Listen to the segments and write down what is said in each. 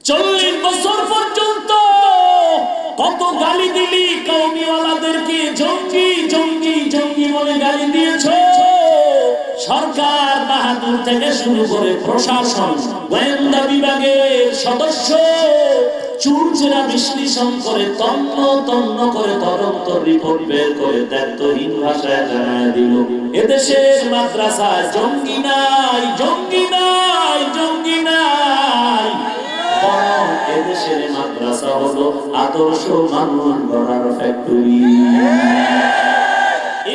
40 বছর পর্যন্ত কত গালি দিলি কওমিওয়ালাদেরকে, জঙ্গি জঙ্গি জঙ্গি বলে গালি দিয়েছ। সরকার বাহাদুর থেকে শুরু করে প্রশাসন, গোয়েন্দা বিভাগের সদস্য চুরচেরা বিশ্লেষণ করে তন্ন তন্ন করে তদন্ত রিপোর্ট বের করে দায়িত্বহীন ভাষায় জানায় দিল এদেশের মাদ্রাসায় জঙ্গি নাই, জঙ্গি নাই, জঙ্গি নাই। বরং এদেশের মাদ্রাসা হলো আদর্শ মানুষ গড়ার ফ্যাক্টরি।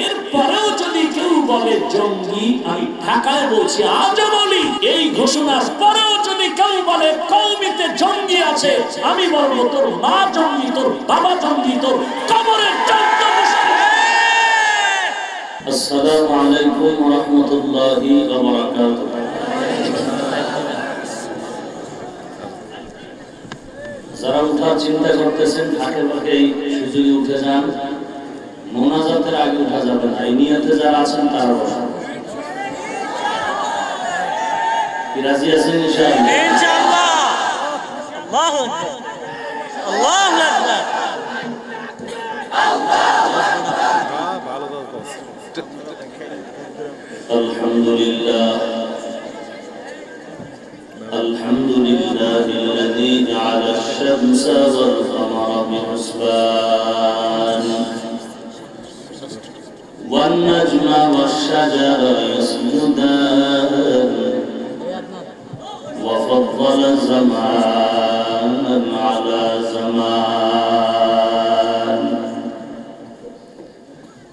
এরপরেও যদি কেউ বলে জঙ্গি, আমি ঢাকায় বলছি, আজও বলি, এই ঘোষণার পরেও যদি কেউ বলে কওমিতে জঙ্গি আছে, আমি বলবো তোর মা জঙ্গি, তোর বাবা জঙ্গি, তোর কবরের চোদ্দ গোষ্ঠী। আসসালামু আলাইকুম ওয়া রাহমাতুল্লাহি ওয়া বারাকাতুহু। যারা উঠার চিন্তা করতেছেন ফাঁকে ফাঁকে সুযোগে উঠে যান, মোনাজাতের আগে উঠা যাবে না। এই নিয়তে যারা আছেন তারা বসেন। কি রাজি আছেন ইনশাআল্লাহ? ইনশাআল্লাহ। আল্লাহু আকবার, আল্লাহু আকবার। ভালো বলছ। আলহামদুলিল্লাহ, আলহামদুলিল্লাহিল্লাযী জা'আলা আশ-শামসা ওয়াল কামারা বিহুসবান والنجم والشجر يسجدان وفضل زمانا على زمان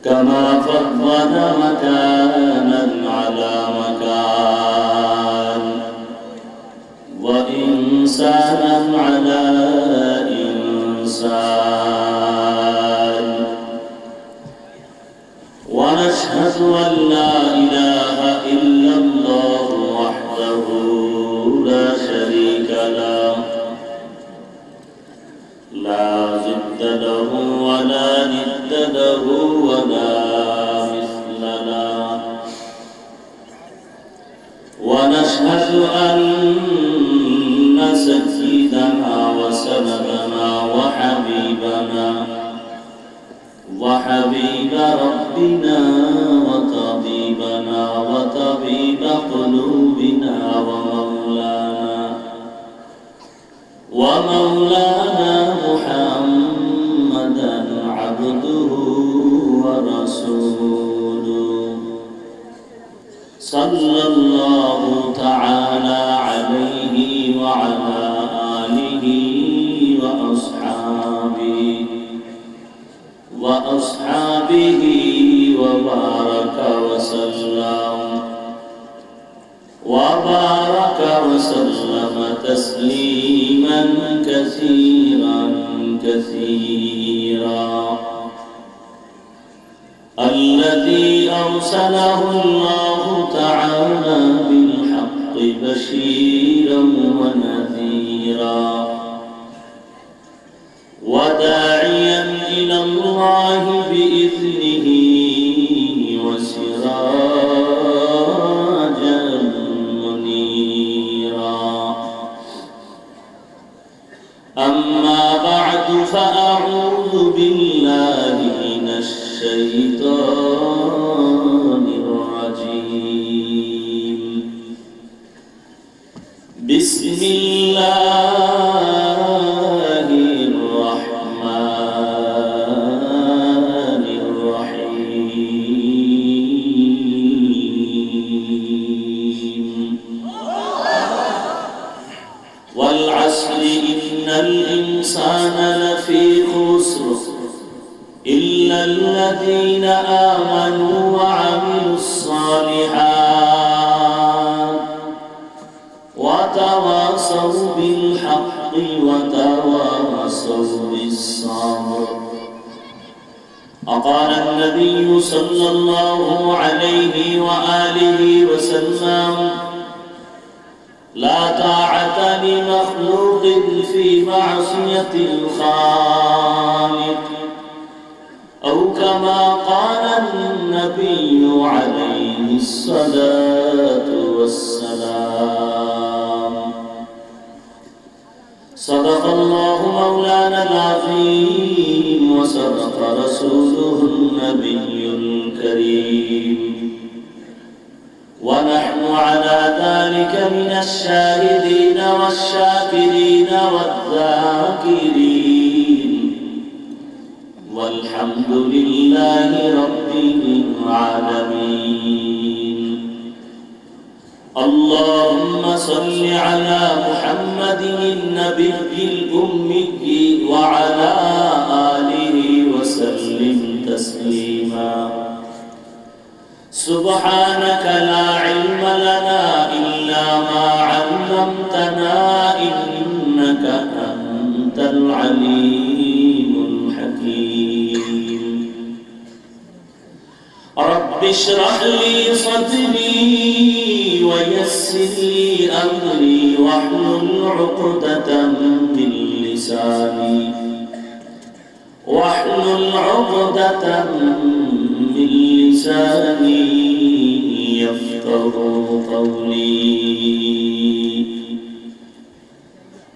كما فضل مكانا على مكان وإنسانا على إنسان ونشهد أن لا إله إلا الله وحده لا شريك له لا ضد له ولا ند له ولا مثل له ونشهد أن سيدنا وسندنا وحبيب ربنا وطبيبنا وطبيب قلوبنا ومولانا محمدا عبده ورسوله صلى الله تعالى عليه وعلى آله وأصحابه وبارك وسلم تسليما كثيرا كثيرا الذي أرسله الله تعالى بالحق بشيرا ونذيرا وداعيا إلى الله بإذنه وسراجا منيرا أما بعد فأعوذ بالله من الشيطان الرجيم بسم الله الرحمن الرحيم والعصر إن الإنسان لفي خسر إلا الذين آمنوا وعملوا الصالحات وتواصوا بالحق وتواصوا بالصبر. وقال النبي صلى الله عليه وآله وسلم لا طاعة لمخلوق في معصية الخالق أو كما قال النبي عليه الصلاة والسلام صدق الله مولانا العظيم وصدق رسوله النبي الكريم ونحن على ذلك من الشاهدين والشاكرين والذاكرين والحمد لله رب العالمين اللهم صل على محمد النبي الأمي وعلى آله وسلم تسليما سبحانك لا علم لنا إلا ما علمتنا إنك أنت العليم الحكيم رب اشرح لي صدري ويسر لي أمري واحلل عقدة من لساني من لساني يفقهوا قولي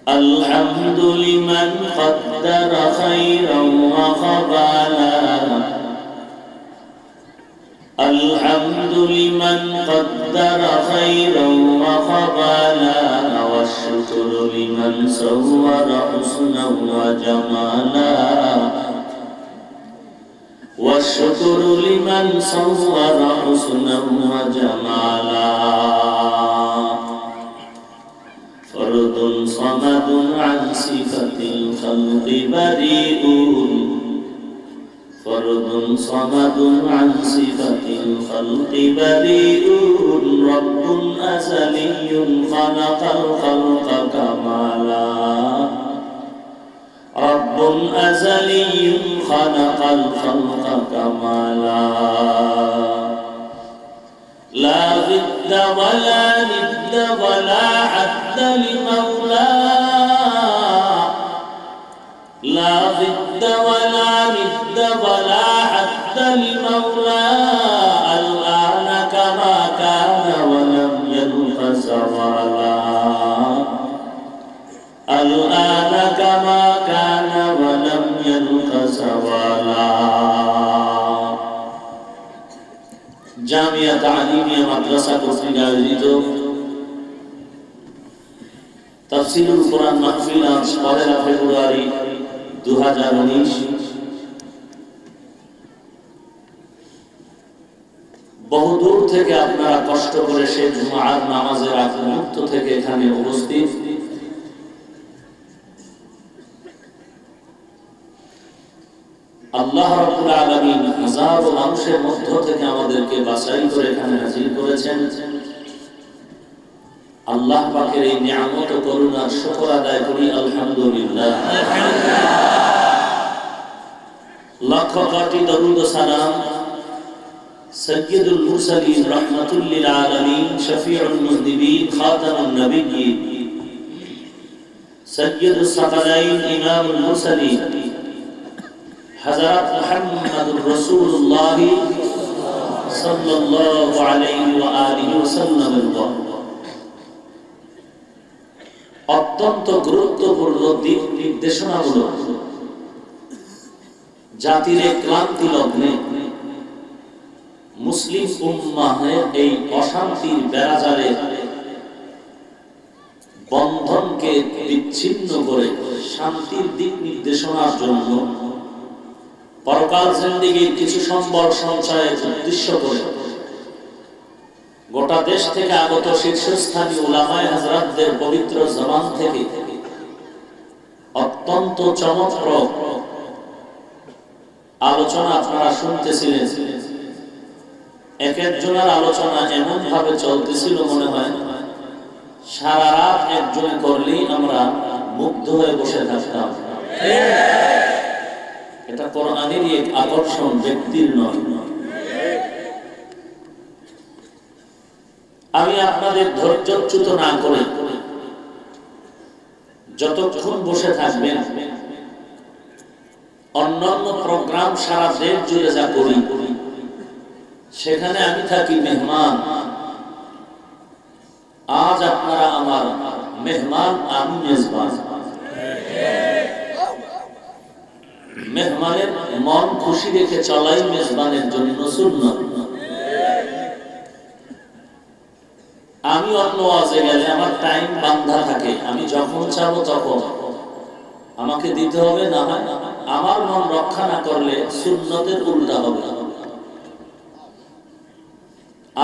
الحمد لمن قدر خيرا وخبالا الحمد لمن قدر خيرا وخبالا والشكر لمن صور حسنا وجمالا والشكر لمن صور حسنا وجمالا فرد صمد عن صفة الخلق بريء فرد صمد عن صفة الخلق بريء رب أزلي خلق الخلق كمالا رب أزلي خلق الخلق كمالا لا ضد ولا ند ولا عد لمولاه لا ضد ولا ند ولا عد لمولاه الآن كما كان ولم يلق زوالا الآن كما كان ولم يلق زوالا জামিয়া তালিমিয়া মাদ্রাসা কর্তৃক আয়োজিত তাফসীরুল কোরআন মাহফিল আজ ১ ফেব্রুয়ারি ২০১৯ বহুদূর থেকে আপনারা কষ্ট করে সে জুমার নামাজের আগ মুহূর্ত থেকে এখানে উপস্থিত। আল্লাহ রাব্বুল আলামিন হাজারো মানুষের মধ্য থেকে আমাদেরকে বাছাই করে এখানে হাজির করেছেন। আল্লাহ পাকের এই নিয়ামত ও করুণার শুকর আদায় করি আলহামদুলিল্লাহ। লক্ষ কোটি দরুদ ও সালাম সাইয়্যিদুল মুরসালিন রাহমাতুল লিল আলামিন শফিউল মুযনিবিন খাতামুন নবিয়্যিন সাইয়্যিদুস সাকালাইন ইমামুল মুরসালিন হযরত মুহাম্মদুর রাসূলুল্লাহ সাল্লাল্লাহু আলাইহি ওয়া আলিহি ওয়াসাল্লাম অত্যন্ত গুরুত্বপূর্ণ দিক নির্দেশনামূলক জাতির ক্লান্তি লগ্নে মুসলিম উম্মাহের এই অশান্তির বেড়াজালে বন্ধনকে বিচ্ছিন্ন করে শান্তির দিক নির্দেশনার জন্য পরকাল জিন্দেগীর কিছু সম্বল সঞ্চয়ের উদ্দেশ্য করে গোটা দেশ থেকে আগত শীর্ষস্থানীয় উলামায়ে হযরতদের পবিত্র জবান থেকে অত্যন্ত চমৎকার আলোচনা আপনারা শুনতেছিলেন। এক একজনের আলোচনা এমন ভাবে চলতেছিল মনে হয় সারা রাত একজনে করলেই আমরা মুগ্ধ হয়ে বসে থাকতাম। এটা কোরআনেরই এক আকর্ষণ, ব্যক্তির নয়। আমি আপনাদের ধৈর্যচ্যুত না করে যতক্ষণ বসে থাকবেন অন্যান্য প্রোগ্রাম সারা দেশ জুড়ে যা করি সেখানে আমি থাকি মেহমান। আজ আপনারা আমার মেহমান, আমি মেজবান। খুশি রেখে চলাই মেজবানের জন্য সুন্নাত। আমি অন্য ওয়াজে গেলে আমার টাইম বান্ধা থাকে, আমি যখন চাবো তখন আমাকে দিতে হবে, না হয় আমার মন রক্ষা না করলে সুন্নতের উল্টা হবে।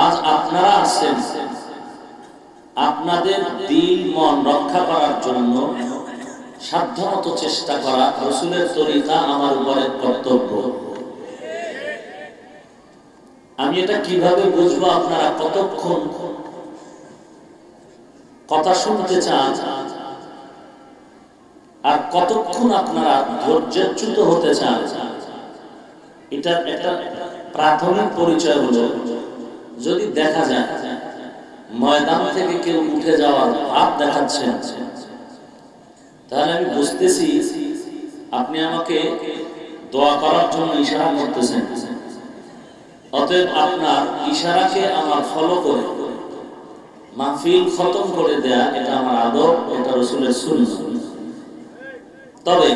আজ আপনারা আসছেন, আপনাদের দিল মন রক্ষা করার জন্য সাধ্যমতো চেষ্টা করা রাসূলের তরিকা আমার উপরে কর্তব্য। আমি এটা কিভাবে বুঝবো আপনারা কতক্ষণ কথা শুনতে চান আর কতক্ষণ আপনারা ধৈর্যচ্যুত হতে চান? এটা একটা প্রাথমিক পরিচয় হলো, যদি দেখা যায় ময়দান থেকে কেউ উঠে যাওয়ার ভাব দেখাচ্ছেন, তাহলে আমি বুঝতেছি আপনি আমাকে দোয়া করার জন্য ইশারা করতেছেন। অতএব আপনার ইশারাকে আমার ফলো করে মাহফিল খতম করে দেয়া, এটা আমার আদব, এটা রাসূলের সুন্নাত। তবে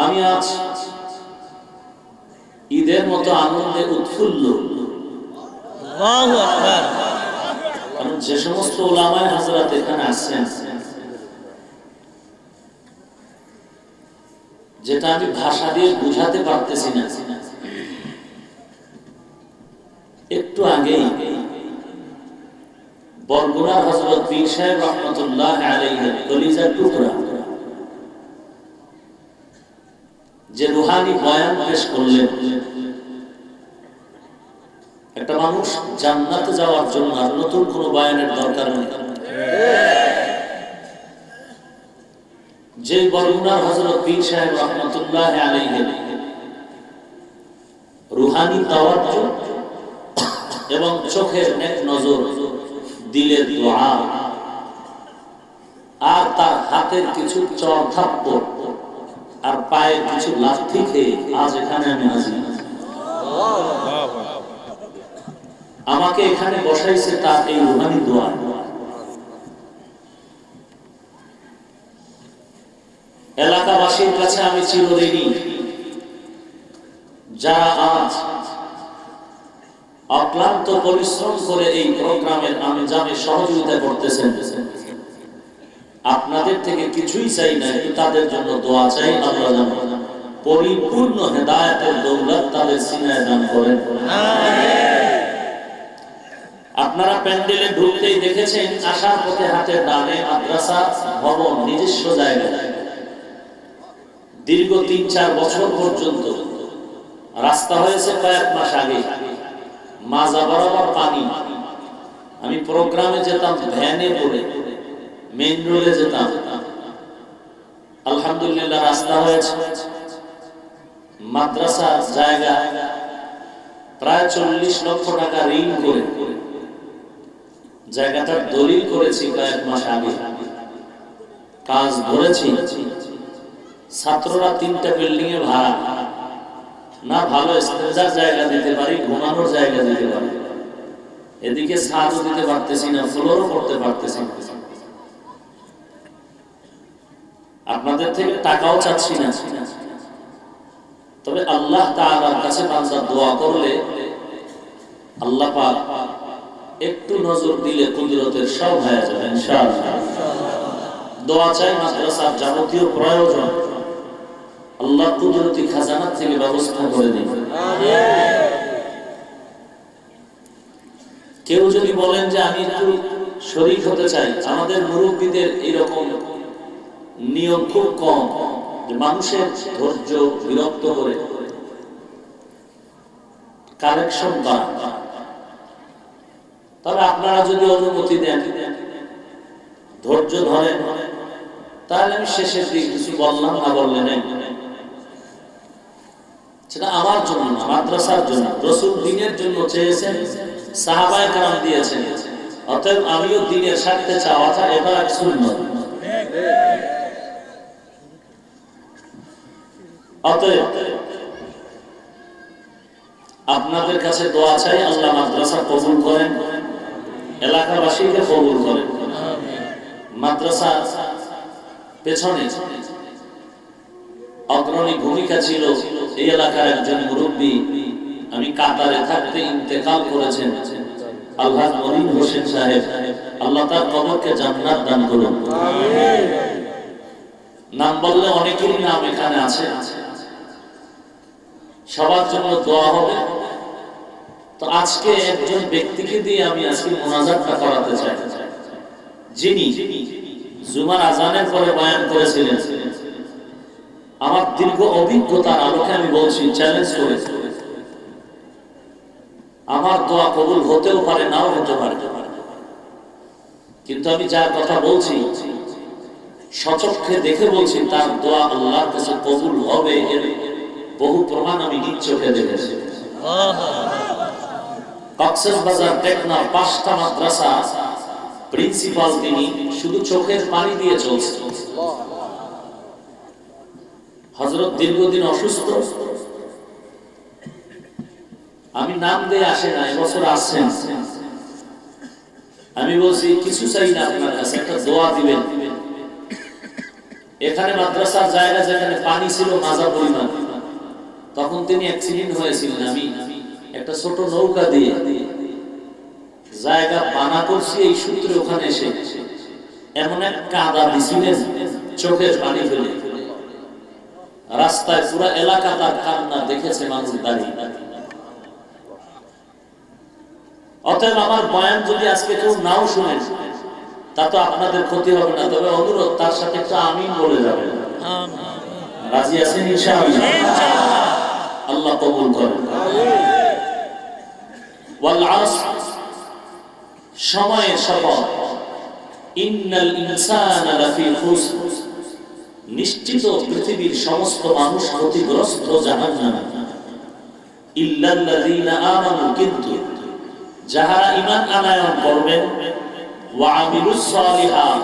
আমি আজ ঈদের মতো আনন্দে উৎফুল্ল, আল্লাহু আকবার। কারণ যে সমস্ত উলামায়ে হযরত এখানে আসছেন, যেটা আমি ভাষা দিয়ে বুঝাতে পারতেছি না। একটু আগে বরগুনার হযরত পীর সাহেব রাহমাতুল্লাহ আলাইহি কলিজার টুকরা যে রুহানি বয়ান পেশ করলেন, একটা মানুষ জান্নাতে যাওয়ার জন্য আর নতুন কোনো বয়ানের দরকার নেই। যে বরগুনার হযরত পীর সাহেব রাহমাতুল্লাহ আলাইহি রুহানি তাওয়াজ্জু এবং চোখের নেক নজর, দিলের দোয়া আর তার হাতের কিছু চর থাপ্পড় আর পায়ের কিছু লাথি খেয়ে আজ এখানে আমি হাজির। আমাকে এখানে বসাইছে তার এই রুহানি দোয়া। এলাকাবাসীর কাছে আমি চিরঋণী, যারা আজ অক্লান্ত পরিশ্রম করে এই প্রোগ্রামের আঞ্জামে সহযোগিতা করতেছেন। আপনাদের থেকে কিছুই চাই না, তাদের জন্য দোয়া চাই। আল্লাহ যেন পরিপূর্ণ হেদায়েতের দৌলত তাদের সিনায় দান করেন। আপনারা প্যান্ডেলে ঢুকতেই দেখেছেন, আসার পথে হাতের ডানে মাদ্রাসা ভবন, নিজস্ব জায়গায় দীর্ঘ ৩-৪ বছর পর্যন্ত রাস্তা হয়েছে কয়েক মাস আগে, মাজা বরাবর পানি। আমি প্রোগ্রামে যেতাম ভ্যানে করে, মেইন রোডে যেতাম। আলহামদুলিল্লাহ রাস্তা হয়েছে, মাদ্রাসা জায়গা প্রায় 40 লক্ষ টাকা ঋণ করে জায়গাটার দলিল করেছি কয়েক মাস আগে, কাজ ধরেছি। ছাত্ররা 3টা বিল্ডিং এ ভাড়া, না ভালো স্টেজার জায়গা দিতে পারি, ঘুমানোর জায়গা দিতে পারি, এদিকে ছাদও দিতে পারতেছি না, ফ্লোরও করতে পারতেছি না। আপনাদের থেকে টাকাও চাচ্ছি না, তবে আল্লাহ তাআলার কাছে বান্দা দোয়া করলে আল্লাহ পাক একটু নজর দিলে কুদরতের সব হয়ে যাবে ইনশাআল্লাহ। দোয়া চাই, মাদ্রাসার যাবতীয় প্রয়োজন আল্লাহ কুদরতি খাজানা থেকে ব্যবস্থা করে দিন। কেউ যদি বলেন যে আমি একটু শরীক হতে চাই, আমাদের মুরব্বীদের এরকম নিয়ম খুব কম যে মানুষের ধৈর্য বিরক্ত করে কালেকশন করা। তবে আপনারা যদি অনুমতি দেন, ধৈর্য ধরেন, তাহলে আমি শেষের দিকে কিছু বললাম, না বললে নেই। সেটা আমার জন্য না, মাদ্রাসার জন্য। রাসূল দ্বীনের জন্য চেয়েছেন, সাহাবায়ে কেরাম দিয়েছেন। অতএব আমিও দ্বীনের স্বার্থে চাওয়াটা এটা এক সুন্নাত। অতএব আপনাদের কাছে দোয়া চাই, আল্লাহ মাদ্রাসা কবুল করেন, এলাকাবাসীকে কবুল করেন। মাদ্রাসা পেছনে অগ্রণী ভূমিকা ছিল। এই এলাকার একজন মুরব্বী, আমি কাতারে থাকতে ইন্তেকাল করেছেন, আলহাজ মনির হোসেন সাহেব, আল্লাহ তার কবরকে জান্নাত দান করুন। আমিন। নাম বললে অনেকেরই নাম এখানে আছে, সবার জন্য দোয়া হবে। তো আজকে একজন ব্যক্তিকে দিয়ে আমি আজকে মোনাজাতটা করাতে চাই, যিনি জুমার আজানের পরে বয়ান করেছিলেন। আমার দীর্ঘ অভিজ্ঞতার আলোকে আমি বলছি, চ্যালেঞ্জ করে, আমার দোয়া কবুল হতেও পারে, নাও হতে পারে, কিন্তু আমি যার কথা বলছি সচক্ষে দেখে বলছি, তার দোয়া আল্লাহর কাছে কবুল হবে, এর বহু প্রমাণ আমি নিজ চোখে দেখেছি। কক্সবাজার টেকনা 5টা মাদ্রাসা প্রিন্সিপাল, তিনি শুধু চোখের পানি দিয়ে চলছে। হযরত দীর্ঘদিন অসুস্থ, আমি নাম দিয়ে আসে না, এবছর আসছেন। আমি বলছি কিছু চাই না আপনার কাছে, একটা দোয়া দিবেন। এখানে মাদ্রাসার জায়গা যেখানে পানি ছিল মাজা পরিমাণ, তখন তিনি অ্যাক্সিডেন্ট হয়েছিলেন। আমি একটা ছোট নৌকা দিয়ে জায়গা বানা করছি, এই সূত্রে ওখানে এসে এমন এক কাদা দিছিলেন, চোখের পানি ফেলে। রাস্তায় পুরো এলাকা তার কান্না দেখেছে, মানুষ দাঁড়িয়ে। অতএব আমার বয়ান যদি আজকে কেউ নাও শুনেন, তা তো আপনাদের ক্ষতি হবে না, তবে অনুরোধ তার সাথে একটু আমিন বলে যাবেন। রাজি আছেন ইনশাআল্লাহ? আল্লাহ কবুল করেন। ওয়াল আসর, সময়ের শপথ। ইন্নাল ইনসানা লাফি খুসর, নিশ্চিত পৃথিবীর সমস্ত মানুষ ক্ষতিগ্রস্ত, জাহান্নামে। ইল্লাল্লাযীনা আমানু, কিন্তু যাহারা ঈমান আনয়ন করবেন, ওয়া আমিলুস সালিহাত,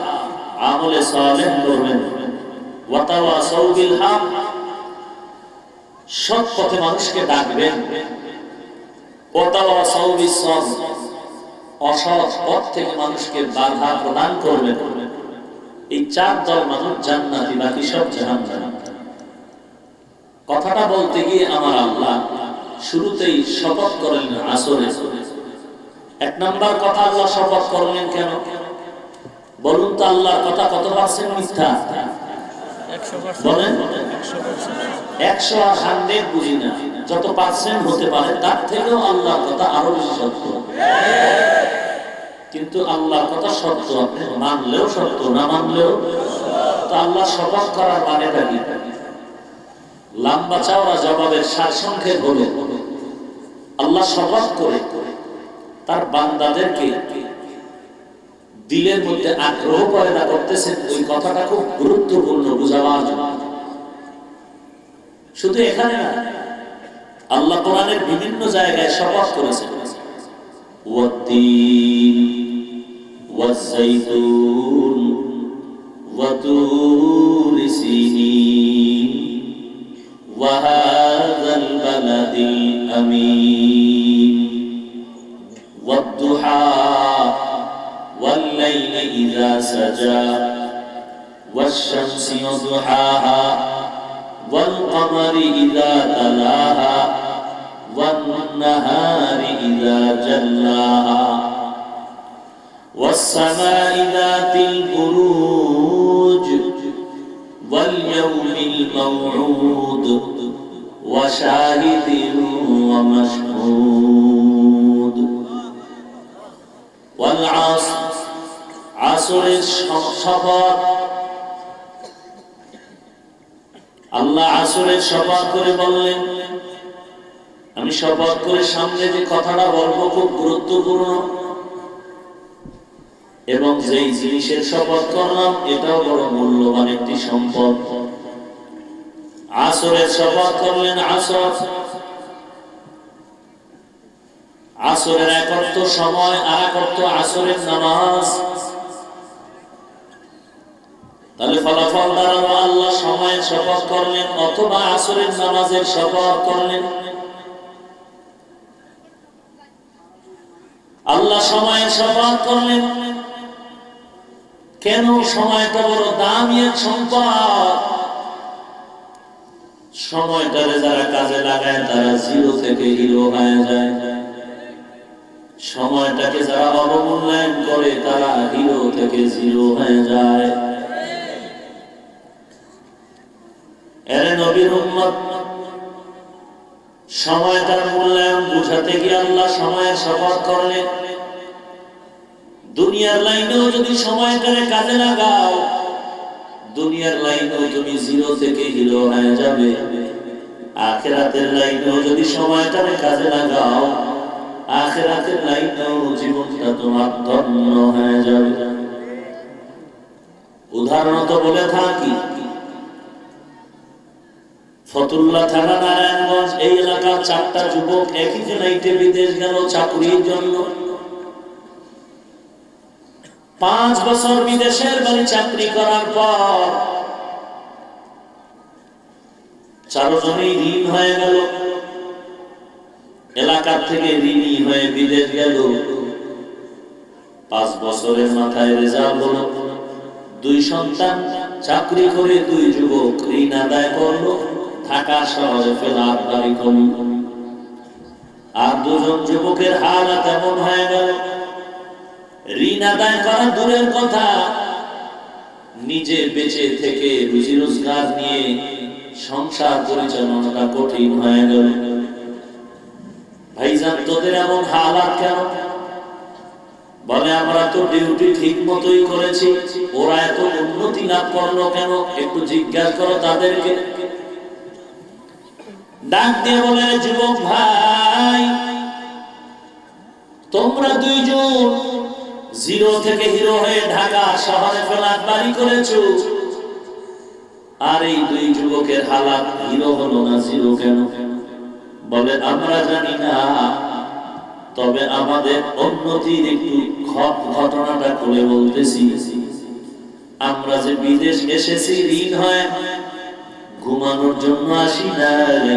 আমলে সালেহ করবেন, ওয়া তাওয়াসাউ বিল হক, সৎ পথে মানুষকে ডাকবেন, ওয়া তাওয়াসাউ বিস সাবর, অসৎ পথ থেকে মানুষকে বাধা প্রদান করবেন। এই 4 দল মানুষ জান্নাতি, বাকি সব জাহান্নামী। কথাটা বলতে গিয়ে আমার আল্লাহ শুরুতেই শপথ করলেন আসরে। 1 নাম্বার কথা, আল্লাহ শপথ করলেন কেন বলুন তো? আল্লাহর কথা কত পার্সেন্ট মিথ্যা? 100%। বলেন 100 আর 100 বুঝি না, যত পার্সেন্ট হতে পারে তার থেকেও আল্লাহর কথা আরো বেশি সত্য। কিন্তু আল্লাহর কথা সত্য, আপনি মানলেও সত্য, না মানলেও। তো আল্লাহ শপথ করার মানেটা কি? লম্বা চওড়া জবাবের সারসংক্ষেপ হলো, আল্লাহ শপথ করে তার বান্দাদেরকে দিলের মধ্যে আগ্রহ পয়দা করতেছেন। ওই কথাটা খুব গুরুত্বপূর্ণ বুঝাবার জন্য। শুধু এখানে না, আল্লাহ কোরআনের বিভিন্ন জায়গায় শপথ করেছেন। ওয়াত-তিন ওয়াজ-যাইতুন ওয়া তুরি সিনিন ওয়া হাযাল বালাদিল আমিন ওয়াদ-দুহা والليل إذا سجى والشمس وضحاها والقمر إذا تلاها والنهار إذا جلاها والسماء ذات البروج واليوم الموعود وشاهد ومشهود والعصر, আসরের শপথ। আল্লাহ আসরের শপথ করে বললেন, আমি শপথ করে সামনে যে কথাটা বলবো খুব গুরুত্বপূর্ণ, এবং যেই জিনিসের শপথ করলাম এটাও বড় মূল্যবান একটি সম্পদ। আসরের শপথ করলেন। আসর, আসরের এক অর্থ সময়, আর এক অর্থ আসরের নামাজ। তাহলে ফলাফল দাঁড়ালো আল্লাহ সময়ের শপথ করলেন অথবা আসরের নামাজের শপথ করলেন। আল্লাহ সময়ের শপথ করলেন কেন? সময়টা বড় দামি এক সম্পদ। সময়টারে যারা কাজে লাগায় তারা জিরো থেকে হিরো হয়ে যায়, সময়টাকে যারা অবমূল্যায়ন করে তারা হিরো থেকে জিরো হয়ে যায়। এরে নবীর উম্মত, সময়টার মূল্যায়ন বুঝাতে গিয়ে আল্লাহ সময়ের শপথ করলেন, দুনিয়ার লাইনেও যদি সময়টারে কাজে লাগাও, দুনিয়ার লাইনেও তুমি জিরো থেকে হিরো হয়ে যাবে। আখিরাতের লাইনেও যদি সময়টারে কাজে লাগাও, আখিরাতের লাইনেও জীবনটা তোমার ধন্য হয়ে যাবে। উদাহরণত বলে থাকি, ফতুল্লা থানা নারায়ণগঞ্জ এই এলাকার 4টা যুবক একই ফ্লাইটে বিদেশ গেল চাকরির জন্য। 5 বছর বিদেশের বাড়ি চাকরি করার পর 4 জনেই ঋণ হয়ে গেল, এলাকার থেকে ঋণী হয়ে বিদেশ গেল। 5 বছরের মাথায় রেজাল্ট হলো, 2 সন্তান চাকরি করে 2 যুবক ঋণ আদায় করলো, ঢাকা শহরে ফ্ল্যাট বাড়ি করল। আর 2 জন যুবকের হালাত এমন হয়ে গেল, ঋণ আদায় করা দূরের কথা, নিজে বেঁচে থেকে রুজি রোজগার নিয়ে সংসার পরিচালনাটা কঠিন হয়ে গেল। ভাইজান, তোদের এমন হালাত কেন? বলে, আমরা তো ডিউটি ঠিক মতোই করেছি, ওরা এত উন্নতি লাভ করলো কেন? একটু জিজ্ঞাসা করো তাদেরকে। ডাক দিয়ে বলে, যুবক ভাই, তোমরা 2 জন জিরো থেকে হিরো হয়ে ঢাকা শহরে ফ্ল্যাট বাড়ি করেছো, আর এই 2 যুবকের হালাত হিরো হলো না, জিরো কেন? বলে, আমরা জানি না, তবে আমাদের উন্নতির একটু ঘটনাটা করে বলতেছি। আমরা যে বিদেশ এসেছি ঋণ হয়, ঘুমানোর জন্য আসি নাই।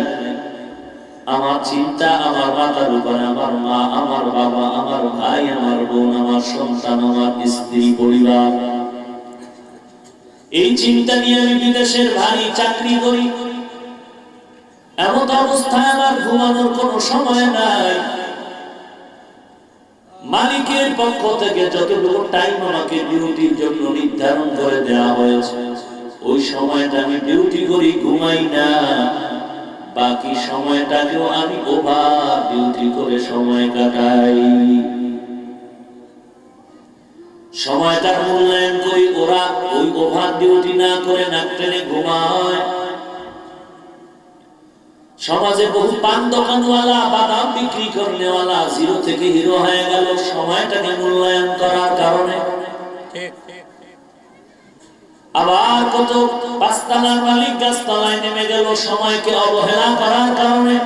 আমার চিন্তা আমার মাথার উপর, আমার মা, আমার বাবা, আমার ভাই, আমার বোন, আমার সন্তান, আমার স্ত্রী, পরিবার, এই চিন্তা নিয়ে আমি বিদেশের ভারী চাকরি করি। এমন অবস্থায় আমার ঘুমানোর কোনো সময় নাই। মালিকের পক্ষ থেকে যতটুকু টাইম আমাকে ডিউটির জন্য নির্ধারণ করে দেওয়া হয়েছে, ওই সময়টা আমি ডিউটি করি, ঘুমাই না। বাকি সময়টাকেও আমি ওভার ডিউটি করে সময় কাটাই। সময়টার মূল্যায়ন করি, ওরা ওই ওভার ডিউটি না করে নাক টেনে ঘুমায়। সমাজে বহু পান দোকানওয়ালা, বাদাম বিক্রি করনেওয়ালা জিরো থেকে হিরো হয়ে গেল সময়টাকে মূল্যায়ন করার কারণে। আবার কত 5 তলার মালিক গাছতলায় নেমে গেল সময়কে অবহেলা করার কারণে।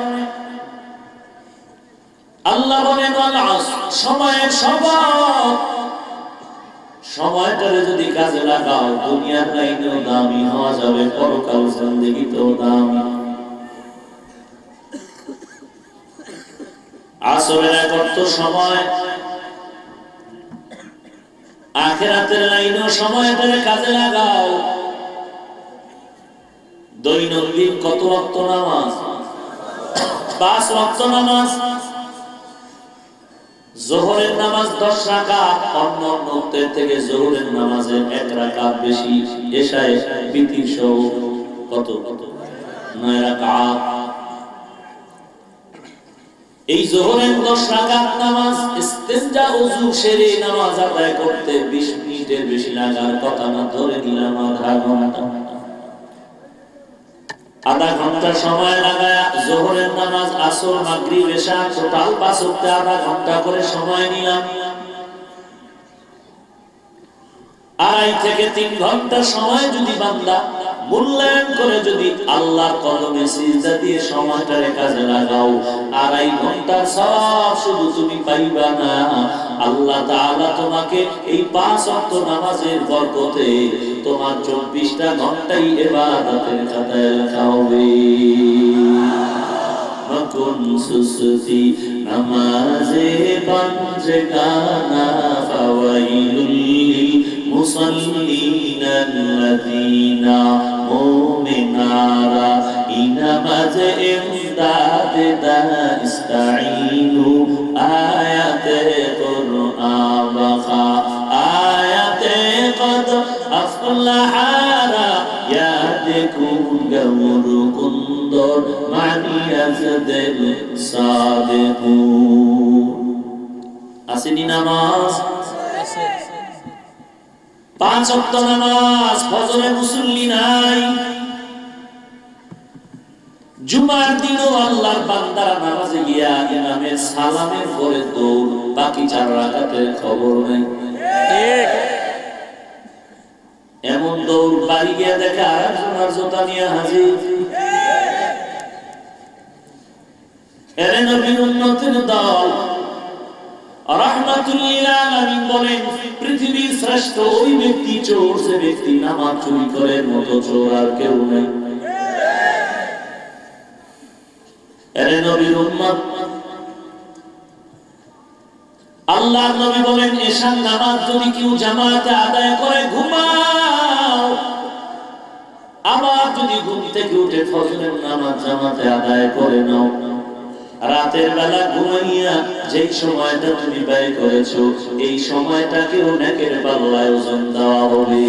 আল্লাহ বলেন, সময়ের শপথ, সময়টারে যদি কাজে লাগাও, দুনিয়ার লাইনেও দামি হওয়া যাবে, পরকাল জিন্দেগিতেও দামি। আসরের একত্র সময়, আখিরাতের লাইনেও সময়টারে কাজে লাগাও। দৈনন্দিন কত ওয়াক্ত নামাজ? 5 ওয়াক্ত নামাজ। যোহরের নামাজ 10 রাকাত, অন্য ওয়াক্তের থেকে যোহরের নামাজের 1 রাকাত বেশি। এশায় বিতির সহ কত? 9 রাকাত। এই যোহরের 10 রাকাত নামাজ ইস্তেনজা ওযু সেরে নামাজ আদায় করতে 20 মিনিটের বেশি লাগার কথা না, ধরে নিলাম আধা ঘন্টা। আধা ঘন্টা সময় লাগায় যোহরের নামাজ, আসর, মাগরিব, এশা টোটাল 5 ওয়াক্তে আধা ঘন্টা করে সময় নিলাম। 2.5 থেকে 3 ঘন্টা সময় যদি বান্দা মূল্যায়ন করে যদি আল্লাহর কদমে সিজদা দিয়ে সময়টারে কাজে লাগাও, 2.5 ঘন্টার সওয়াব শুধু তুমি পাইবা না, আল্লাহ তাআলা তোমাকে এই 5 ওয়াক্ত নামাজের বরকতে তোমার 24টা ঘন্টাই ইবাদতের খাতায় লেখা হবে। মকুন সুসতি নামাজে পাঞ্জগানা ফাওয়াইলুল মুসাল্লিনা আল্লাযীনা মুমিনারা নামাজে ইমদাদে দাস্তাইনু আয়াতে কুরআন বাখা আয়াতে কদ আফলাহারা ইয়াদকুম গামুর কুন্দর মানিয়াজদেল সাদিকুন আসেনি নামাজ পাঁচ ওয়াক্ত নামাজ ফজরে মুসল্লি নাই জুমার দিনও আল্লাহর বান্দারা নামাজে গিয়া ইমামের সালামের পরে দৌড় বাকি 4 রাকাতের খবর নাই ঠিক এমন দৌড় বাড়ি গিয়া দেখে আরেকজনের জুতা নিয়ে হাজির এরে নবীর উম্মতের দল রাহমাতুল লিল আলামিন বলেন পৃথিবীর শ্রেষ্ঠ ওই ব্যক্তি চোর যে ব্যক্তি নামাজ চুরি করে মতো চোর আর কেউ নেই এরে নবীর উম্মত আল্লাহর নবী বলেন এশার নামাজ যদি কেউ জামাতে আদায় করে ঘুমাও আবার যদি ঘুম থেকে উঠে ফজরের নামাজ জামাতে আদায় করে নাও রাতের বেলা ঘুমাইয়া যেই সময়টা তুমি ব্যয় করেছো এই সময়টাকেও নেকের পাল্লায় ওজন দেওয়া হবে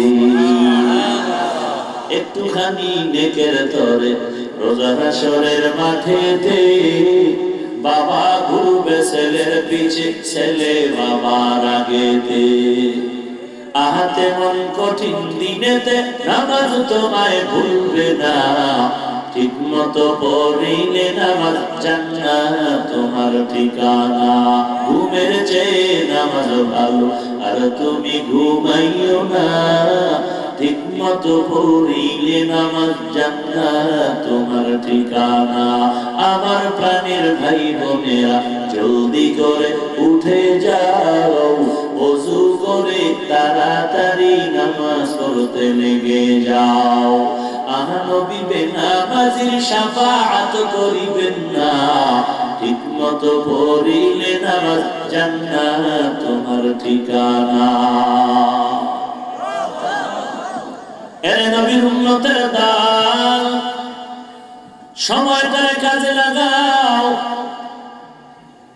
একটুখানি নেকের তরে রোজা হাশরের মাঠেতে বাবা ঘুরবে ছেলের পিছে ছেলে বাবার আগেতে আহাতে মন কঠিন দিনেতে নামাজ তোমায় ভুলবে না ঠিক মতো পড়িলে নামাজ জান্নাত তোমার ঠিকানা ঘুমের চেয়ে নামাজ ভালো আর তুমি ঘুমাইও না ঠিক মতো পড়িলে নামাজ জান্নাত তোমার ঠিকানা আমার প্রাণের ভাই বোনেরা জলদি করে উঠে যাও ওযু করে তাড়াতাড়ি নামাজ পড়তে লেগে যাও নবী বেনামাজির শাফাআত করিবেন না ঠিক মতো পড়িলে নামাজ জান্নাত তোমার ঠিকানা এরে নবীর উম্মতের দল সময়টারে কাজে লাগাও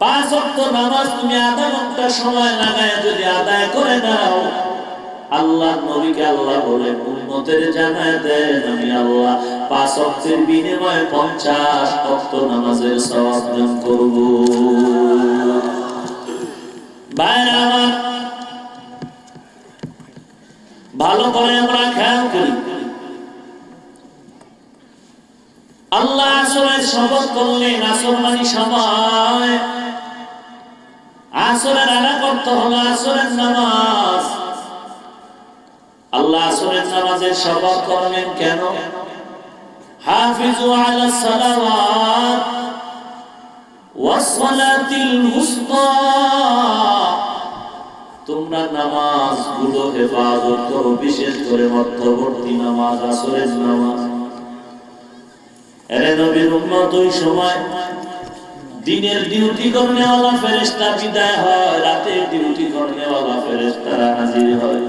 5 ওয়াক্ত নামাজ তুমি আধা ঘন্টা সময় লাগায় যদি আদায় করে নাও আল্লাহ নবীকে আল্লাহ বলেন উম্মতের জানায় দেন আমি আল্লাহ 5 ওয়াক্তের বিনিময়ে 50 ওয়াক্ত নামাজের সওয়াব দান করব ভাইরা আমার ভালো করে আমরা খেয়াল করি আল্লাহ আসরের শপথ করলেন আসর মানে সময় আসরের আগে করতে হলো আসরের নামাজ আল্লাহ আসরের নামাজের শপথ করলেন কেন হাফিজু আলাস সালাওয়াত ওয়াস সালাতিল উসতা তোমরা নামাজগুলো হেফাজত করো বিশেষ করে মধ্যবর্তী নামাজ আসরের নামাজ এরে নবীর উম্মত ওই সময় দিনের ডিউটি করনেওয়ালা ফেরেশতা বিদায় হয় রাতের ডিউটি করনেওয়ালা ফেরেশতারা হাজির হয়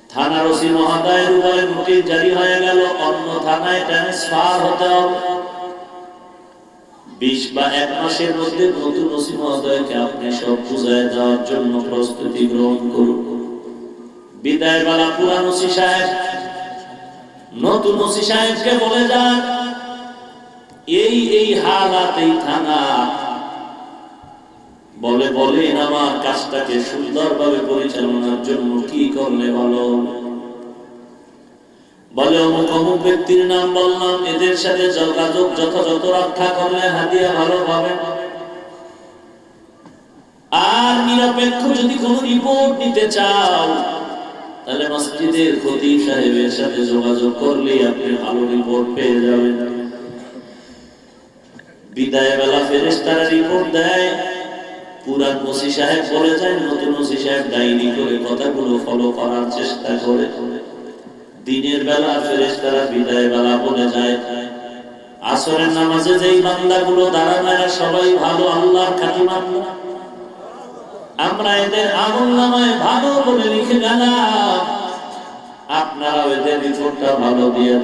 থানার ওসি মহোদয়ের উপরে নোটিশ জারি হয়ে গেল অন্য থানায় ট্রান্সফার হতে হবে 20 বা 1 মাসের মধ্যে নতুন ওসি মহোদয়কে আপনি সব বুঝায় দেওয়ার জন্য প্রস্তুতি গ্রহণ করুন বিদায় বেলা পুরান ওসি সাহেব নতুন ওসি সাহেবকে বলে যান এই হালাত এই থানা বলেন আমার কাজটাকে সুন্দরভাবে পরিচালনার জন্য কি করলে ভালো বলে অমুক ব্যক্তির নাম বললাম এদের সাথে যোগাযোগ যথাযথ রক্ষা করলে হাদিয়া ভালো পাবেন আর নিরপেক্ষ যদি কোনো রিপোর্ট নিতে চাও তাহলে মসজিদের খতিব সাহেবের সাথে যোগাযোগ করলে আপনি ভালো রিপোর্ট পেয়ে যাবেন বিদায় বেলা ফেরেশতারা রিপোর্ট দেয় পুরান ওসি সাহেব বলে যায় নতুন ওসি সাহেব ডায়েরি করে কথাগুলো ফলো করার চেষ্টা করে দিনের বেলা ফেরেশতারা বিদায় বেলা বলে যায় আসরের নামাজে যেই বান্দাগুলো দাঁড়ায় সবাই ভালো আল্লাহর খাঁটি বান্দা আমরা এদের আমলনামায় ভালো বলে লিখে গেলাম আপনারা এদের রিপোর্টটা ভালো দিয়ে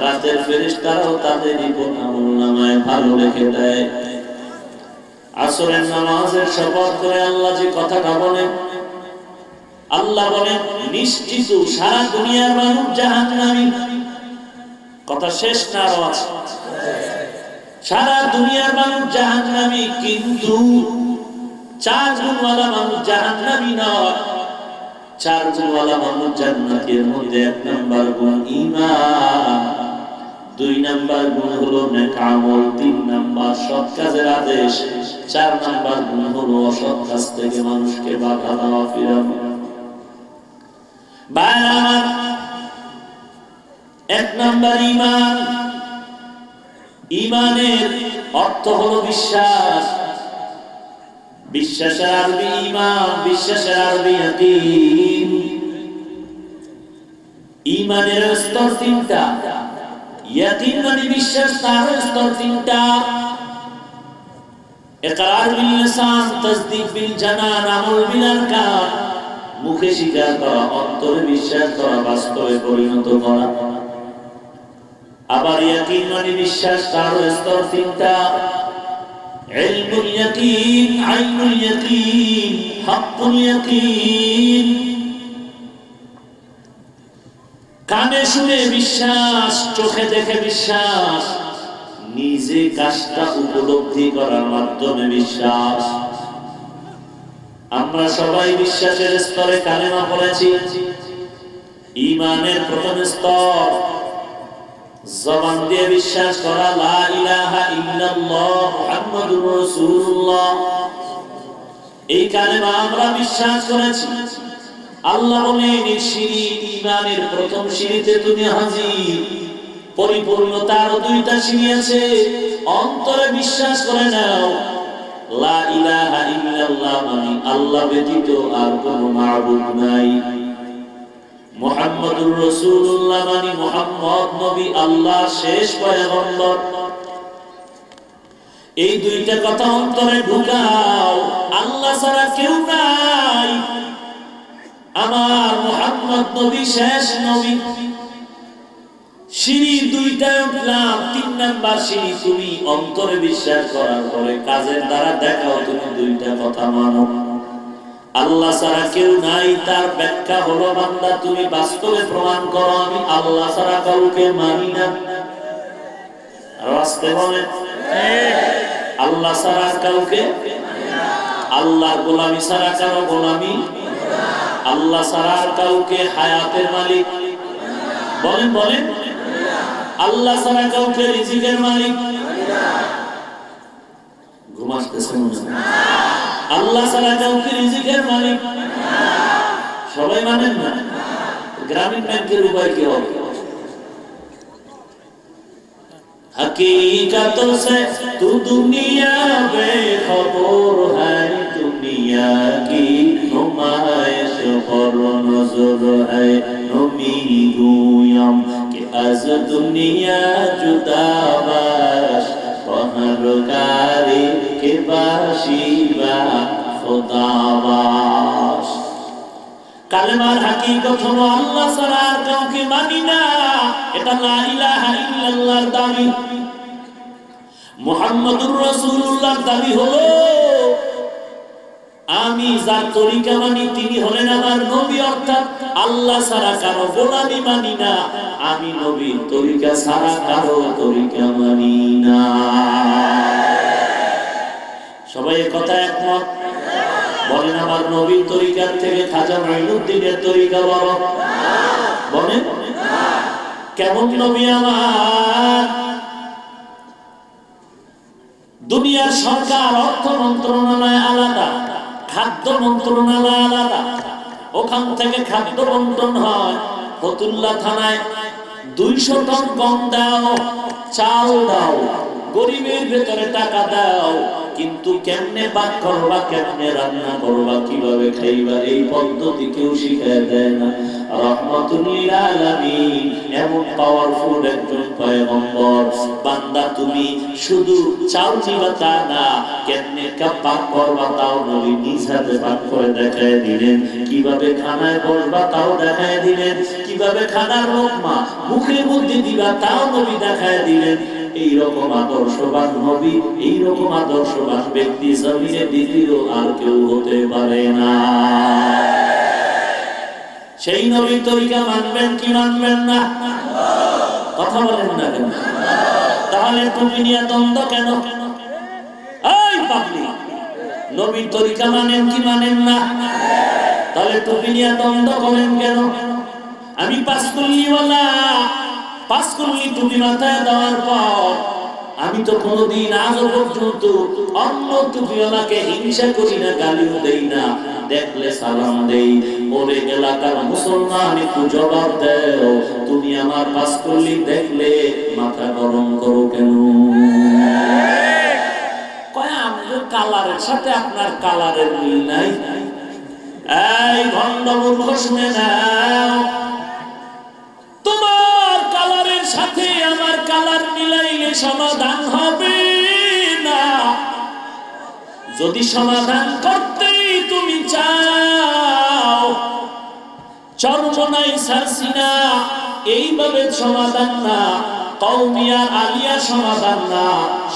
রাতের ফেরেশতারাও তাদের আমলনামায় ভালো লিখে দেয়। আসরের নামাজের শপথ করে আল্লাহ যে কথাটা বলেন, আল্লাহ বলেন নিশ্চিত সারা দুনিয়ার মানুষ জাহান্নামী। কথা শেষ না আরো আছে? সারা দুনিয়ার মানুষ জাহান্নামী, কিন্তু 4 গুণওয়ালা মানুষ জাহান্নামী নয়। 4 গুণওয়ালা মানুষ জান্নাতের মধ্যে 1 নাম্বার গুণ ঈমান, 2 নাম্বার গুণ হলো নেক আমল, 3 নাম্বার সৎ কাজের আদেশ, 4 নাম্বার গুণ হলো অসৎ কাজ থেকে মানুষকে বাধা দেওয়া, ফিরানো। বারবার 1 নাম্বার ঈমান। ঈমানের অর্থ হলো বিশ্বাস। বিশ্বাসের আরবি ঈমান, বিশ্বাসের আরবি ইয়াকিন। ঈমানের স্তর 3টা, ইয়াকিন মানে বিশ্বাস, তার স্তর 3টা। ইকরার বিল লিসান, তাসদীক বিল জানান, আমল বিল আরকান। মুখে স্বীকার করা, অন্তরে বিশ্বাস করা, বাস্তবে পরিণত করা। আবার ইয়াকিন মানে বিশ্বাস, তার স্তর 3টা। ইলমুল ইয়াকিন, আইনুল ইয়াকিন, হাক্কুল ইয়াকিন। কানে শুনে বিশ্বাস, চোখে দেখে বিশ্বাস, নিজে কাজটা উপলব্ধি করার মাধ্যমে বিশ্বাস। আমরা সবাই বিশ্বাসের স্তরে কালেমা পড়েছি। ঈমানের প্রথম স্তর জবান দিয়ে বিশ্বাস করা, লা ইলাহা ইল্লাল্লাহ মুহাম্মাদুর রাসূলুল্লাহ। এই কালেমা আমরা বিশ্বাস করেছি। আল্লাহ বলেন এই সিঁড়ি, ঈমানের প্রথম সিঁড়িতে তুমি হাজির। পরিপূর্ণতার 2টা সিঁড়ি আছে, অন্তরে বিশ্বাস করে নাও লা ইলাহা ইল্লাল্লাহ মানে আল্লাহ ব্যতীত আর কোনো মাবুদ নাই। মুহাম্মাদুর রাসূলুল্লাহ মানে মুহাম্মদ নবী আল্লাহর শেষ পয়গম্বর। এই 2টা কথা অন্তরে ঢুকাও, আল্লাহ ছাড়া কেউ নাই, আমার মুহাম্মদ নবী শেষ নবী। সিঁড়ি 2টায় উঠলাম, 3 নাম্বার সিঁড়ি তুমি অন্তরে বিশ্বাস করার পরে কাজের দ্বারা দেখাও তুমি 2টা কথা মানো। আল্লাহ ছাড়া কেউ নাই, তার ব্যাখ্যা হলো বান্দা তুমি বাস্তবে প্রমাণ করো আমি আল্লাহ ছাড়া কাউকে মানি না। রাস্তে বলেন আল্লাহ ছাড়া কাউকে মানি না। আল্লাহর গোলামি ছাড়া কারো গোলামি, আল্লাহ ছাড়া কাউকে হায়াতের মালিক বলেন বলেন, আল্লাহ ছাড়া কাউকে রিজিকের মালিক, ঘুমাসতেছে মনে হয়, আল্লাহ ছাড়া কাউকে রিজিকের মালিক সবাই মানেন না। গ্রামীণ ব্যাংকের উপায় কি হবে? हकीकतों से तू दुनिया बेखबर है, दुनिया की नुमाइश पर नजर है। नमी गुयम कि आज दुनिया जुदा बाश, पहरकारी के बाशिबा खुदा बाश। কালেমার হাকিকত হলো আল্লাহ ছাড়া আর কাউকে মানি না, এটা লা ইলাহা ইল্লাল্লাহর দাবি। মুহাম্মাদুর রাসূলুল্লাহর দাবি হলো আমি যার তরিকা মানি তিনি হলেন আমার নবী, অর্থাৎ আল্লাহ ছাড়া কারো গোলামি মানি না, আমি নবীর তরিকা ছাড়া কারো তরিকা মানি না। সবাই কথা একমত? বলেন আমার নবীর তরিকার থেকে খাজা মাইনুদ্দিনের তরিকা বড়? বলেন কেমন নবী আমার? দুনিয়ার সরকার অর্থ মন্ত্রণালয় আলাদা, খাদ্য মন্ত্রণালয় আলাদা, ওখান থেকে খাদ্য বন্টন হয়। ফতুল্লা থানায় 200 টন গম দাও, চাল দাও, গরিবের ভেতরে টাকা দাও, কিন্তু কেমনে বাক করবা, কেমনে রান্না করবা, কিভাবে খাইবা এই পদ্ধতি কেউ শিখায় দেয় না। রাহমাতুল লিল আলামিন এমন পাওয়ারফুল একজন পয়গম্বর। বান্দা তুমি শুধু চাও নিবা তা না, কেমনে পাক করবা তাও নবী নিজ হাতে পাক করে দেখায় দিলেন, কিভাবে খানায় বসবা তাও দেখায় দিলেন, কিভাবে খানার লোকমা মুখের মধ্যে দিবা তাও নবী দেখায় দিলেন। এইরকম আদর্শবান নবী, এইরকম আদর্শবান ব্যক্তি জমিনে দ্বিতীয় আর কেউ হতে পারে না। সেই নবীর তরিকা মানবেন কি মানবেন না? কথা বলেন না কেন? তাহলে টুপি নিয়ে দ্বন্দ্ব কেন? এই পাগলি, নবীর তরিকা মানেন কি মানেন না? তাহলে টুপি নিয়ে দ্বন্দ্ব করেন কেন? আমি পাঁচকুল্লিওয়ালা, পাঁচকুল্লি টুপি মাথায় দেওয়ার পর আমি তো কোনোদিন আজ পর্যন্ত অন্য টুপিওয়ালাকে হিংসা করি না, গালিও দেই না, দেখলে সালাম দেই। ওরে এলাকার মুসলমান একটু জবাব দেও, তুমি আমার পাঁচকুল্লি দেখলে মাথা গরম করো কেন? কয় আমাদের কালারের সাথে আপনার কালারের মিল নাই। এই ভণ্ড মূর্খ শুনে নাও, তোমার কালারের সাথে আমার কালার মিলাইলে সমাধান হবে না। যদি সমাধান করতেই তুমি চাও, চরমনাই সারসিনা এইভাবে সমাধান না, কওমিয়া আলিয়া সমাধান না,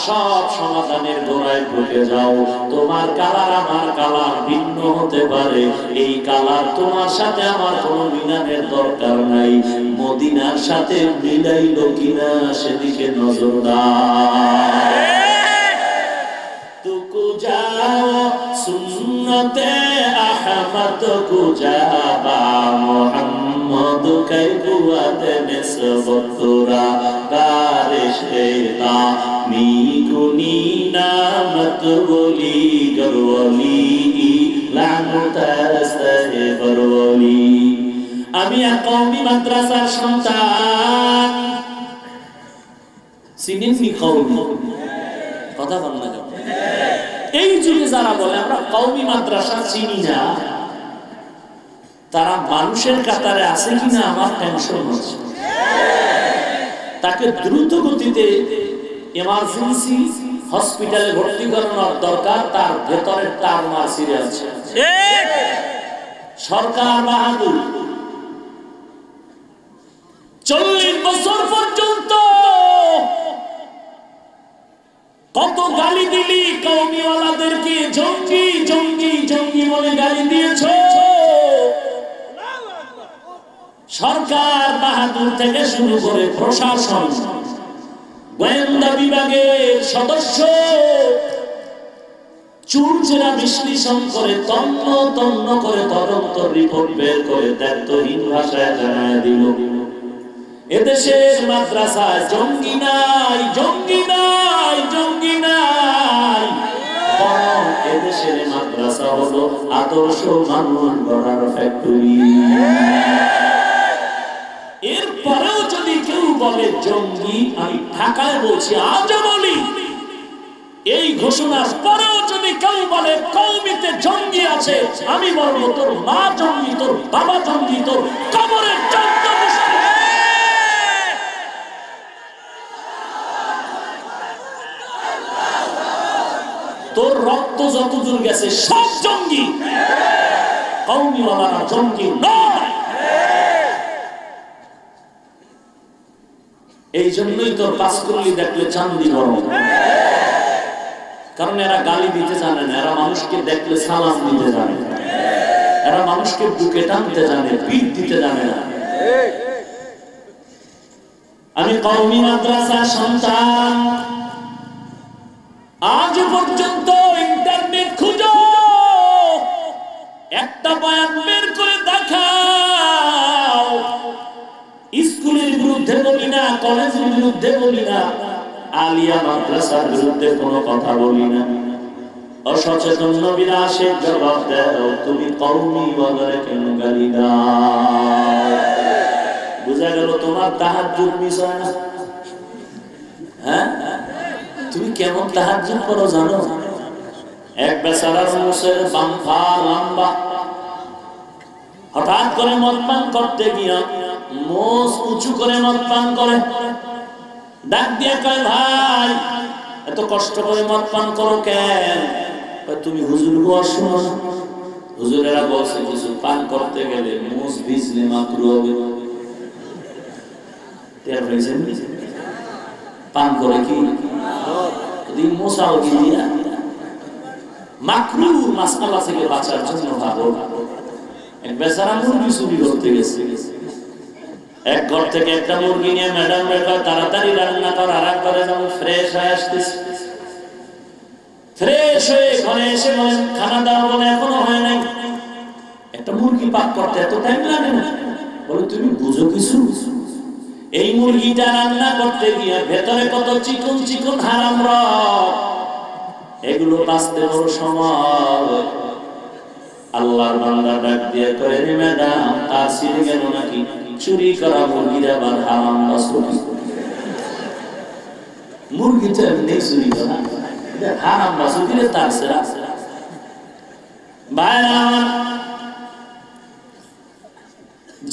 সব সমাধানের গোড়ায় ঢুকে যাও। তোমার কালার আমার কালার ভিন্ন হতে পারে, এই কালার তোমার সাথে আমার কোনো মিলানের দরকার নাই। মদিনার সাথে মিলাইল কিনা সেদিকে নজর দাও। তুকু যাও সুন্নতে আহমদ কুজাবা মোহাম্মদ कै কুয়াত নিসবতুরা কারিশতা মিকুনি নামত বলি গরওয়ালি লানুতাস্তাহে বরওয়ালি। আমি কওমি মাদ্রাসার সন্তান। চিনেননি কওমি? কথা বল না। এই যুগে যারা বলে আমরা কওমি মাদ্রাসা চিনি না, তারা মানুষের কাতারে আছে কিনা আমার টেনশন হচ্ছে। তাকে দ্রুত গতিতে এমার্জেন্সি হসপিটালে ভর্তি করানোর দরকার, তার ভেতরের তার মাসিরে আছে। সরকার বাহাদুর 40 বছর পর্যন্ত কত গালি দিলি কওমিওয়ালাদেরকে, জঙ্গি জঙ্গি জঙ্গি বলে গালি দিয়েছ। সরকার বাহাদুর থেকে শুরু করে প্রশাসন, গোয়েন্দা বিভাগের সদস্য চুরচেরা বিশ্লেষণ করে তন্ন তন্ন করে তদন্ত রিপোর্ট বের করে দায়িত্বহীন ভাষায় জানায় দিল, এদেশের মাদ্রাসায় জঙ্গি নাই, জঙ্গি নাই, জঙ্গি নাই। বরং এদেশের মাদ্রাসা হলো আদর্শ মানুষ গড়ার ফ্যাক্টরি। এরপরেও যদি কেউ বলে জঙ্গি, আমি ঢাকায় বলছি, আজ বলি, এই ঘোষণার পরেও যদি কেউ বলে কওমিতে জঙ্গি আছে, আমি বলবো তোর মা জঙ্গি, তোর বাবা জঙ্গি, তোর কবরের জঙ্গি। তোর রক্ত যতদূর গেছে সব জঙ্গি, কওমিওয়ালারা জঙ্গি নয়। এই জন্যই তোর পাঁচকুল্লি দেখলে চান্দি গরম, কারণ এরা গালি দিতে জানে না, এরা মানুষকে দেখলে সালাম দিতে জানে, এরা মানুষকে বুকে টানতে জানে, পিঠ দিতে জানে না। আমি কওমি মাদ্রাসার সন্তান। আজ পর্যন্ত ইন্টারনেট খুঁজো, একটা বয়ান বের করে দেখাও। স্কুলের বিরুদ্ধে বলি না, কলেজের বিরুদ্ধে বলি না, আলিয়া মাদ্রাসার বিরুদ্ধে কোনো কথা বলি না। অসচেতন নবীরা আসে জবাব দাও, তুমি কওমি বলে কেন গালি দাও? বুঝা গেল তোমার তাহাজ্জুদ মিস হয় না? হ্যাঁ, তুমি কেমন তাহাজ্জুদ করো জানো? এক বেচারার মুখের বাম্পা লম্বা, হঠাৎ করে মদ পান করতে গিয়া মোষ উঁচু করে মদ পান করে, ডাক দিয়ে কয় ভাই এত কষ্ট করে মদ পান করো কেন? তুমি হুজুর গো শোনো, হুজুরেরা বলছে কিছু পান করতে গেলে মোষ ভিজলে মাকরু হবে। পান করে কি মশাও গিয়া মাকরু মাসআলা থেকে বাঁচার জন্য ভাবো। এক বেচারা মুরগি চুরি করতে গেছে, এক ঘর থেকে একটা মুরগি নিয়ে ম্যাডাম বের তাড়াতাড়ি রান্না কর, আর এক ঘরে যেমন ফ্রেশ হয়ে আসতেছে, ফ্রেশ হয়ে ঘরে এসে বলেন খানা দাও, বলে এখনো হয় নাই। একটা মুরগি পাক করতে এত টাইম লাগে না? বলে তুমি বুঝো কিছু? এই মুরগিটা রান্না করতে গিয়ে ভেতরে কত চিকন চিকন হারাম রক, এগুলো বাঁচতে বড় সময়। আল্লাহর বান্দা ডাক দিয়ে কয় রে ম্যাডাম তার ছিঁড়ে গেল নাকি? চুরি করা মুরগির আবার হারাম বাঁচলো? মুরগিটা এমনি চুরি করা হারাম বাঁচলো দিলে তার সেরা ভাইরা আমার।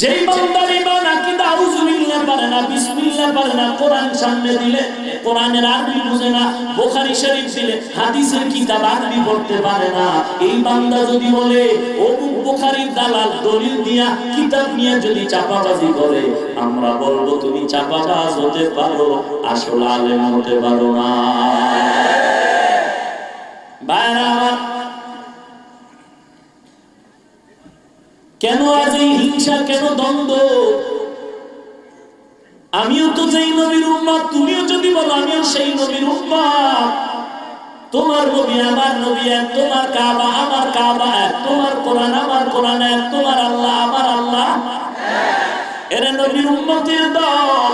যেই বান্দার ঈমান আকীদা আউযুবিল্লাহ পারে না, বিসমিল্লাহ পারে না, কোরআন সামনে দিলে কোরআনের আরবি বুঝে না, বুখারী শরীফ দিলে হাদিসের কিতাব আরবি পড়তে পারে না, এই বান্দা যদি বলে ও বুখারীর দালাল দলিল দিয়া কিতাব নিয়ে যদি চাপাবাজি করে, আমরা বলবো তুমি চাপাবাজ হতে পারো, আসল আলেম হতে পারো না। ভাইরা আমার, কেন আজ এই হিংসা, কেন দ্বন্দ্ব? আমিও তো যেই নবীর উম্মত, তুমিও যদি বলো আমিও সেই নবীর উম্মত। তোমার নবী আমার নবী এক, তোমার কাবা আমার কাবা এক, তোমার কোরআন আমার কোরআন এক, তোমার আল্লাহ আমার আল্লাহ এর নবীর উম্মতের দল,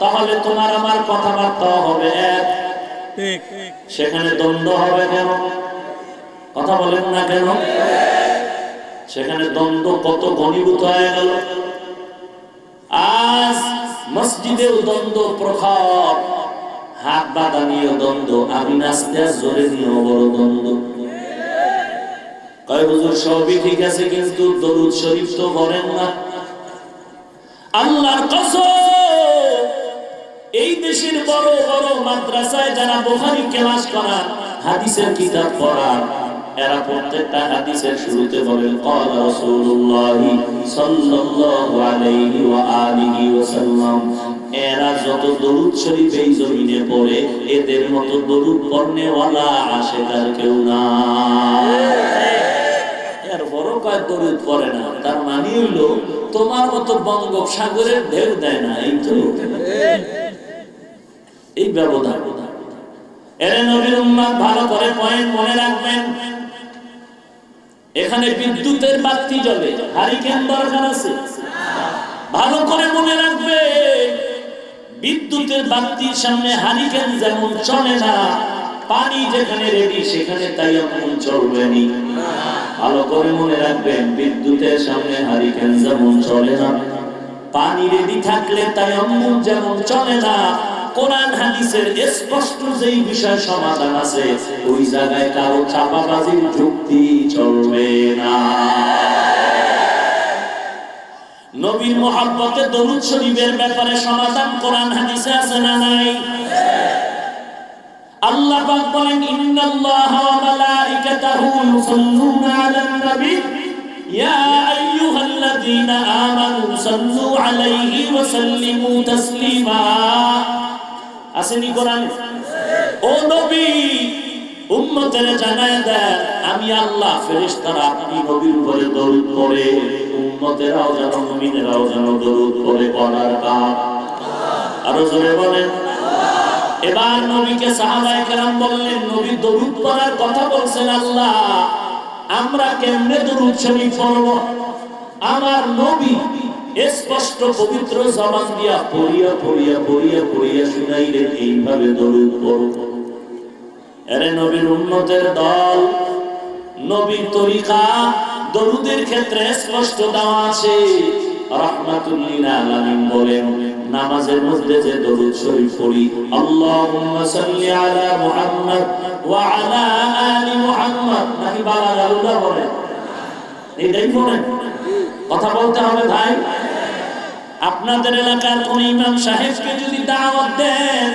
তাহলে তোমার আমার কথাবার্তা হবে এক, সেখানে দ্বন্দ্ব হবে কেন? কথা বলেন না কেন? সেখানে দ্বন্দ্ব কত ঘনীভূত হয়ে গেল। আজ মসজিদেও দ্বন্দ্ব প্রখর, হাত বাঁধা নিয়ে দ্বন্দ্ব, আমি নাচতে জোরে নিয়েও বড় দ্বন্দ্ব। কয় হুজুর সবই ঠিক আছে, কিন্তু দরুদ শরীফ তো বলেন না। আল্লাহর কসম, এই দেশের বড় বড় মাদ্রাসায় যারা বুখারী ক্লাস করান, হাদিসের কিতাব পড়ান, এরা প্রত্যেকটা হাদিসের শুরুতে বলেন ক্বালা রাসূলুল্লাহ সাল্লাল্লাহু আলাইহি ওয়া আলিহি ওয়াসাল্লাম। এরা যত দরুদ শরীফ এই জমিনে পড়ে, এদের মতো দরুদ পড়নেওয়ালা আশেকার কেউ না। এর বড় কয় দরুদ পড়ে না, তার মানে হইলো তোমার মতো বঙ্গোপসাগরের ঢেউ দেয় না, এই তো এই ব্যবধান। এর নবীর উম্মত ভালো করে পয়েন্ট মনে রাখবেন। এখানে বিদ্যুতের বাতি জ্বলে, হারিকেন দরকার আছে? ভালো করে মনে রাখবে, বিদ্যুতের বাতির সামনে হারিকেন যেমন চলে না, পানি যেখানে রেডি সেখানে তায়াম্মুম চলবে না। ভালো করে মনে রাখবেন, বিদ্যুতের সামনে হারিকেন যেমন চলে না, পানি রেডি থাকলে তায়াম্মুম যেমন চলে না। কোরআন হাদিসের স্পষ্ট যেই বিষয় সমাধান আছে, ওই জায়গায় কারো চাপাবাজির যুক্তি চলবে না। নবীর মুহাব্বতে দরুদ শরীফের ব্যাপারে সমাধান কোরআন হাদিসে আছে না নাই? আল্লাহ পাক বলেন ইন্নাল্লাহা ওয়া মালাইকাতাহু ইউসাল্লুনা আলান নবী ইয়া আইয়ুহাল্লাযীনা আমানু সাল্লু আলাইহি ওয়া সাল্লিমু তাসলিমা। আসেনি কোরআনে? ও নবী, উম্মতের জানায় দেন আমি আল্লাহ, ফেরেশতারা আপনি নবীর উপরে দরুদ পড়ে, উম্মতেরাও যেন মুমিনেরাও যেন দরুদ পড়ে, পড়ার কাজ। আরো জোরে বলেন। এবার নবীকে সাহাবায়ে কেরাম বললেন, নবী দরুদ পড়ার কথা বলছেন আল্লাহ, আমরা কেমনে দরুদ শরীফ পড়ব? আমার নবী স্পষ্ট পবিত্র জবান দিয়া পড়িয়া পড়িয়া পড়িয়া পড়িয়া শুনাইলেন, এইভাবে দরুদ পড়ো। এরে নবীর উম্মতের দল, নবীর তরিকা দরুদের ক্ষেত্রে স্পষ্ট দেওয়া আছে। রাহমাতুল লিল আলামিন বলেন, নামাজের মধ্যে যে দরুদ শরীফ পড়ি, আল্লাহুম্মা সাল্লি আলা মুহাম্মদ ওয়া আলা আলি মুহাম্মদ, নাকি বাবা আল্লাহ বলেন? এইটাই বলেন, কথা বলতে হবে ভাই। আপনাদের এলাকার কোন ইমাম সাহেবকে যদি দাওয়াত দেন,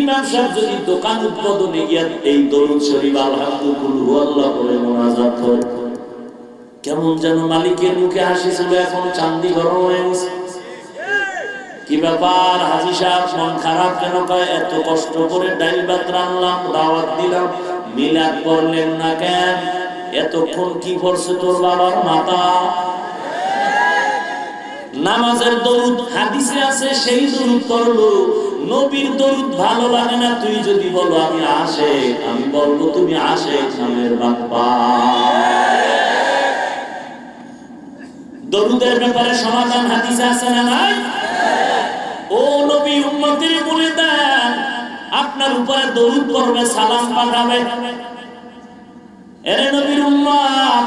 ইমাম সাহেব যদি দোকান উদ্বোধনে গিয়ে এই দরুদ শরীফ আলহামদুলিল্লাহ বলে মুনাজাত করে, কেমন যেন মালিকের মুখে হাসি ছিল, এখন চান্দি গরম হয়ে গেছে। কি ব্যাপার হাজী সাহেব, মন খারাপ কেন? কয় এত কষ্ট করে ডাইল ভাত রান্নাম, দাওয়াত দিলাম, মিলাদ করলেন না কেন? এতক্ষণ কি করছে তোর বাবার মাথা? নামাজের দরুদ হাদিসে আছে, সেই দরুদ পড়লো। নবীর দরুদ ভালো লাগে না, তুই যদি বলো আমি আশিক, আমি বলবো তুমি আশিক নামের বাপ্পা। দরুদের ব্যাপারে সমাধান হাদিসে আছে না নাই? ও নবী, উম্মতের বলে দেন আপনার উপরে দরুদ পড়বে, সালাম পাঠাবে। এরে নবীর উম্মত,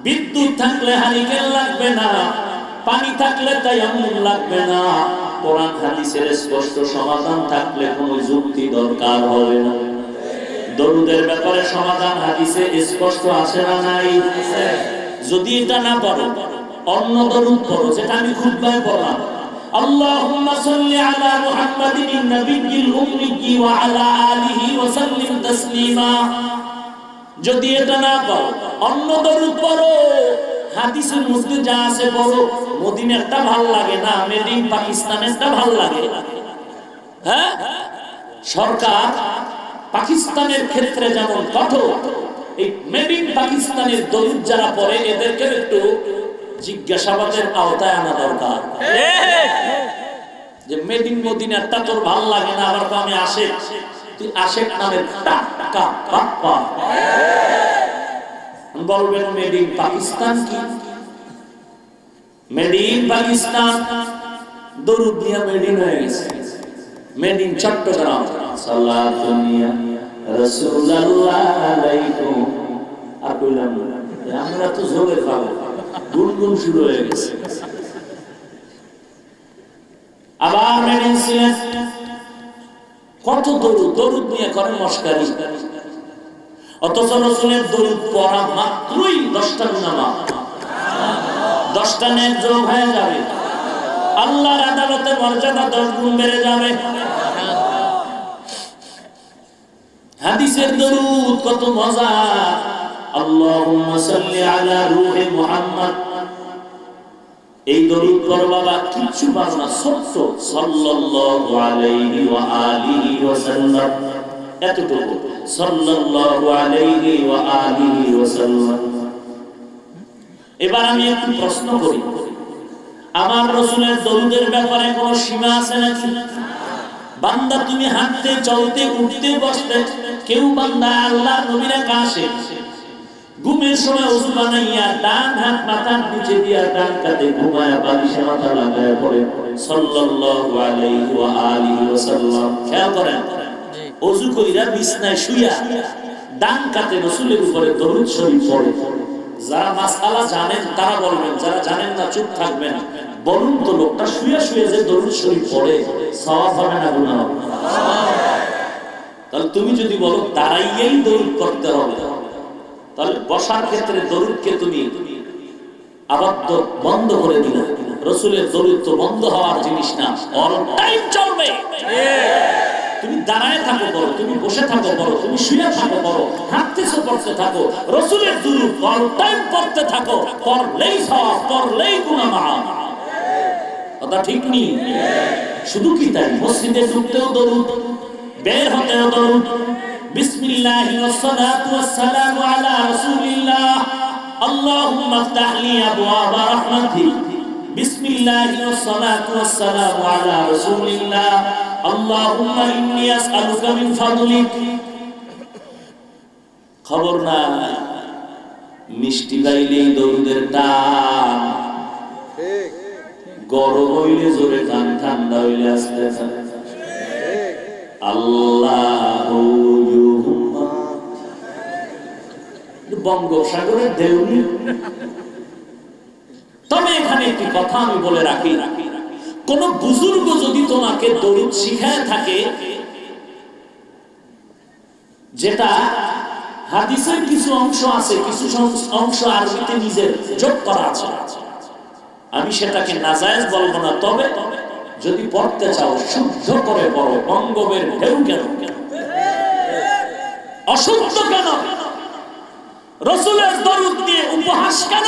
বিদ্যুৎ থাকলে হারিকেন লাগবে না, পানি থাকলে তায়াম্মুম লাগবে না, কোরআন হাদিসের স্পষ্ট সমাধান থাকলে কোনো যুক্তি দরকার হবে না। দরুদের ব্যাপারে সমাধান হাদিসে স্পষ্ট আছে না নাই? যদি এটা না পারো, অন্য দরুদ পড়ো, যেটা আমি খুতবায় পড়লাম, আল্লাহুম্মা সাল্লি আলা মুহাম্মাদিন নাবিয়্যিল উম্মি ওয়া আলা আলিহি ওয়া সাল্লিম তাসলিমা। যদি এটা না পারো, অন্য দরুদ পড়ো, হাদিসের মধ্যে যা আছে পড়ো। মদিনারটা ভাল লাগে না, মেড ইন পাকিস্তানেরটা ভাল লাগে। হ্যাঁ, সরকার পাকিস্তানের ক্ষেত্রে যেমন কঠোর, এই মেড ইন পাকিস্তানের দরুদ যারা পড়ে এদেরকে একটু জিজ্ঞাসাবাদের আওতায় আনা দরকার। যে মেড ইন মদিনারটা তোর ভাল লাগে না, আবার তো আমি আশিক, তুই আশিক নামের টাকা বাপ্পা। বলবেন মেড ইন পাকিস্তান কি? মেড ইন পাকিস্তান দরুদ দিয়া মেড ইন হয়ে গেছে। মেড ইন চট্টগ্রাম, সালাতুনিয়া রাসূলুল্লাহ আলাইকুম। আর কইলাম আমরা তো জোরে পাবো, গুনগুন শুরু হয়ে গেছে। আবার মেড ইন সিলেট, কত দরুদ নিয়ে করে মশকারি। অথচ রাসূলের দরুদ পড়া মাত্রই 10টা গুনাহ মাফ, 10টা নেক যোগ হয়ে যাবে, আল্লাহর আদালতে মর্যাদা 10 গুণ বেড়ে যাবে। হাদিসের দরুদ কত মজা। আল্লাহুম্মা সাল্লি আলা রূহি মুহাম্মদ, এই দরুদ পড়ো বাবা, কিচ্ছু পারো না, ছোট্ট সাল্লাল্লাহু আলাইহি ওয়া আলিহি ওয়া সাল্লাম, এতটুকু সাল্লাল্লাহু আলাইহি ওয়া আলিহি ওয়া সাল্লাম। এবার আমি একটু প্রশ্ন করি, আমার রাসূলের দরুদের ব্যাপারে কোনো সীমা আছে নাকি? বান্দা তুমি হাঁটতে চলতে উঠতে বসতে, কেউ বান্দা আল্লাহ নবীর কাছে ঘুমের সময় ওযু বানাইয়া ডান হাত মাথার নিচে দিয়া ডান কাঁধে ঘুমায়া বালিশে মাথা লাগায়া পড়ে সাল্লাল্লাহু আলাইহি ওয়া আলিহি ওয়া সাল্লাম। খেয়াল করেন, ওযু কইরা বিছনায় শুইয়া ডান কাঁধে রাসূলের উপরে দরুদ শরীফ পড়ে। যারা মাসআলা জানেন তারা বলবেন, যারা জানেন না চুপ থাকবেন। বলুন তো, লোকটা শুয়ে শুয়ে যে দরুদ শরীফ পড়ে সওয়াব হবে না গুনাহ হবে? তাহলে তুমি যদি বলো দাঁড়াইয়েই দরুদ করতে হবে, তাহলে বসার ক্ষেত্রে দরুদকে তুমি আবদ্ধ বন্ধ করে দিলে। রাসূলের দরুদ তো বন্ধ হওয়ার জিনিস না, অল টাইম চলবে। তুমি দাঁড়ায় থাকো বলো, তুমি বসে থাকো বলো, তুমি শুয়ে থাকো বলো, হাঁটতেছো পড়তে থাকো, রাসূলের দরুদ অল টাইম পড়তে থাকো, পড়লেই সওয়াব, পড়লেই গুনাহ মাফ। কথা ঠিক নেই? শুধু কি তাই, মসজিদে ঢুকতেও দরুদ, বের হতেও দরুদ। বিসমিল্লাহি ওয়াস সালাতু ওয়াস সালামু আলা রাসূলিল্লাহ, আল্লাহুম্মা ইফতাহ লি আবওয়াব রাহমাতিক। বিসমিল্লাহি ওয়াস সালাতু ওয়াস সালামু আলা রাসূলিল্লাহ, আল্লাহুম্মা ইন্নী আসআলুকা মিন ফাদলিক। খবর নাই, মিষ্টি গাইলেই দরুদের টান, ঠিক। গরম হইলে জোরে টান, ঠান্ডা হইলে আস্তে আস্তে। আল্লাহুম্মা, বঙ্গোপসাগরের ঢেউনি। তবে এখানে একটি কথা আমি বলে রাখি, কোন বুজুর্গ যদি তোমাকে দরুদ শিখায় থাকে, যেটা হাদিসের কিছু অংশ আছে, কিছু অংশ আরবিতে নিজের যোগ করা আছে, আমি সেটাকে নাজায়েজ বলবো না, তবে যদি পড়তে চাও শুদ্ধ করে পড়ো। অঙ্গবের ঢেউ কেন, অশুদ্ধ কেন, রাসূলের দরুদ দিয়ে উপহাস কেন?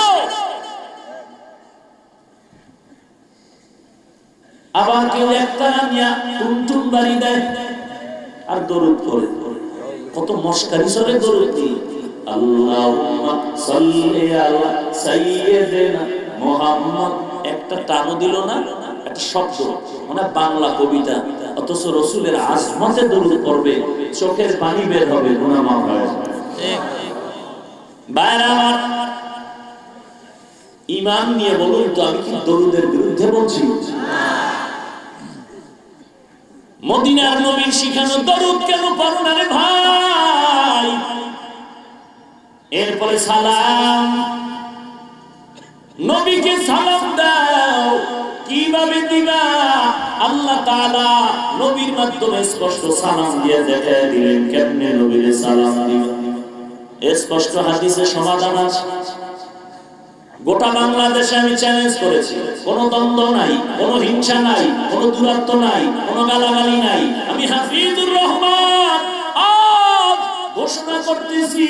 আবার কেউ একটা নিয়া টুনটুন বাড়ি দেয় আর দরুদ পড়ে, কত মস্কারি চলে দরুদ দিয়ে। আল্লাহুম্মা সাল্লি আলা সাইয়্যিদিনা মুহাম্মদ, একটা টানো দিল না, একটা শব্দ, মানে বাংলা কবিতা, অথচ রাসূলের আজমতে দরুদ পড়বে, চোখের পানি বের হবে, গুনাহ মাফ হবে। বাইরে আমার ঈমান নিয়ে বলুন তো, আমি কি দরুদের বিরুদ্ধে বলছি? মদিনার নবীর শিখানো দরুদ কেন পড়ো না রে ভাই? এরপরে সালাম, নবীকে সালাম দাও, কিভাবে দিবা? আল্লাহ তাআলা নবীর মাধ্যমে স্পষ্ট সালাম দিয়ে দেখায় দিলেন কেমনে নবীরে সালাম দিবা। স্পষ্ট হাদিসে সমাধান আছে। গোটা বাংলাদেশে আমি চ্যালেঞ্জ করেছি, কোনো দ্বন্দ্ব নাই, কোনো হিংসা নাই, কোনো দূরত্ব নাই, কোনো গালাগালি নাই। আমি হাফিজুর রহমান আজ ঘোষণা করতেছি,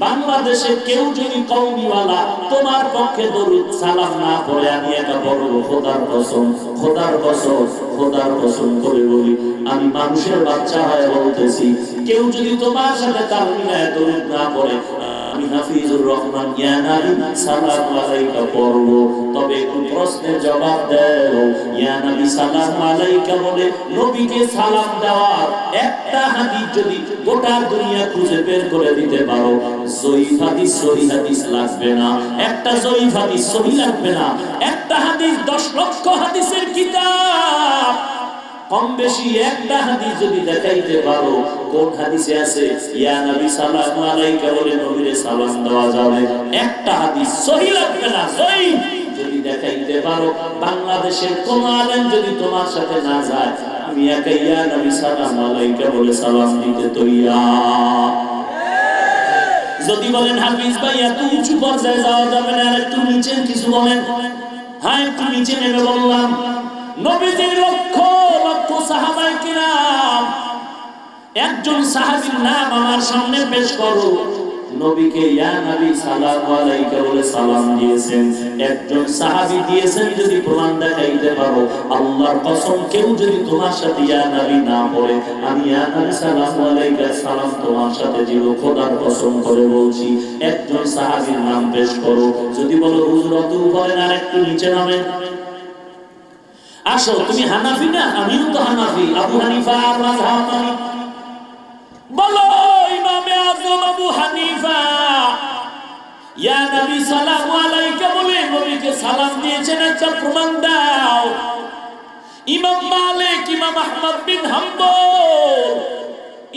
বাংলাদেশে কেউ যদি কওমিওয়ালা তোমার পক্ষে দরুদ সালাম না পড়ে, আমি একা বলবো খোদার কসম, খোদার কসম, খোদার কসম করে বলি, আমি মানুষের বাচ্চা হয়ে বলতেছি, কেউ যদি তোমার সাথে তাল মিলায় দরুদ না পড়ে, আমি হাফিজুর রহমান ইয়া নবী সালাম আলাইকা পড়ব। তবে একটু প্রশ্নের জবাব দাও, ইয়া নবী সালাম আলাইকা বলে নবীকে সালাম দেওয়ার একটা হাদিস যদি গোটা দুনিয়া খুঁজে বের করে দিতে পারো, সহিহ হাদিস, সহিহ হাদিস লাগবে না, একটা সহিহ হাদিস সহিহ লাগবে না, একটা হাদিস 10 লক্ষ হাদিসের কিতাব, কম বেশি একটা হাদিস যদি দেখাইতে পারো, কোন হাদিসে আছে ইয়া নবী সাল্লাল্লাহু আলাইহি বলে নবীরে সালাম দেওয়া যাবে, একটা হাদিস সহিহ লাগবে না, সহিহ যদি দেখাইতে পারো, বাংলাদেশের কোন আলেম যদি তোমার সাথে না যায়, আমি একা ইয়া নবী সাল্লাল্লাহু আলাইহি বলে সালাম দিতে তৈয়ার। যদি বলেন হাফিজ ভাই এত উঁচু পর্যায়ে যাওয়া যাবে না, আর একটু নিচে কিছু বলেন, হ্যাঁ একটু নিচে নেমে বললাম, নবীজির লক্ষ লক্ষ সাহাবায়ে কিরাম, একজন সাহাবীর নাম আমার সামনে পেশ করো, নবীকে ইয়া নবী সাল্লাল্লাহু আলাইহি বলে সালাম দিয়েছেন, একজন সাহাবী দিয়েছেন, যদি প্রমাণ দেখাইতে পারো, আল্লাহর কসম কেউ যদি তোমার সাথে ইয়া নবী না পড়ে, আমি ইয়া নবী সাল্লাল্লাহু আলাইহি সালাম তোমার সাথে দিব, খোদার কসম করে বলছি, একজন সাহাবীর নাম পেশ করো। যদি বলো হুজুর অত উপরে না, একটু নিচে নামেন, আসো তুমি হানাফি না, আমিও তো হানাফি, আবু হানিফা আর মাযহাব মানি, বলো ইমামে আযম আবু হানিফা ইয়া নবী সাল্লাল্লাহু আলাইহি বলে নবীকে সালাম দিয়েছেন, একটা প্রমাণ দাও। ইমাম মালিক, ইমাম আহমদ বিন হাম্বল,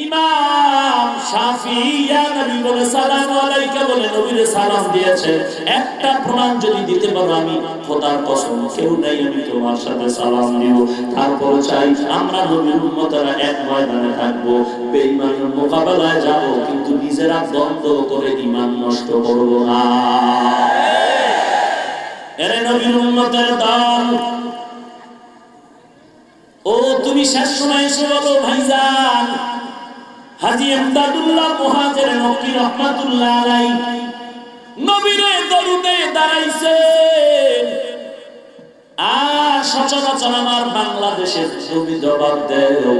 ইমাম শাফি ইয়া নবী বলে সাল্লাল্লাহু আলাইহি বলে নবীরে সালাম দিয়েছেন, একটা প্রমাণ যদি দিতে পারো, আমি খোদার কসম কেউ নাই, আমি তোমার সাথে সালাম দিব। তারপর চাই আমরা নবীর উম্মতরা এক ময়দানে থাকবো, বেঈমানের মোকাবেলায় যাব, কিন্তু নিজেরা দ্বন্দ্ব করে ঈমান নষ্ট করব না। এরে নবীর উম্মতের দল, ও তুমি শেষ সময় এসে বলো ভাইজান, হাজী ইমদাদুল্লাহ মুহাজির মক্কি রাহমাতুল্লাহ আলাইহি নবীরে দরুদে দাঁড়াইছে। আর সচরাচর আমার বাংলাদেশের তুমি জবাব দেও,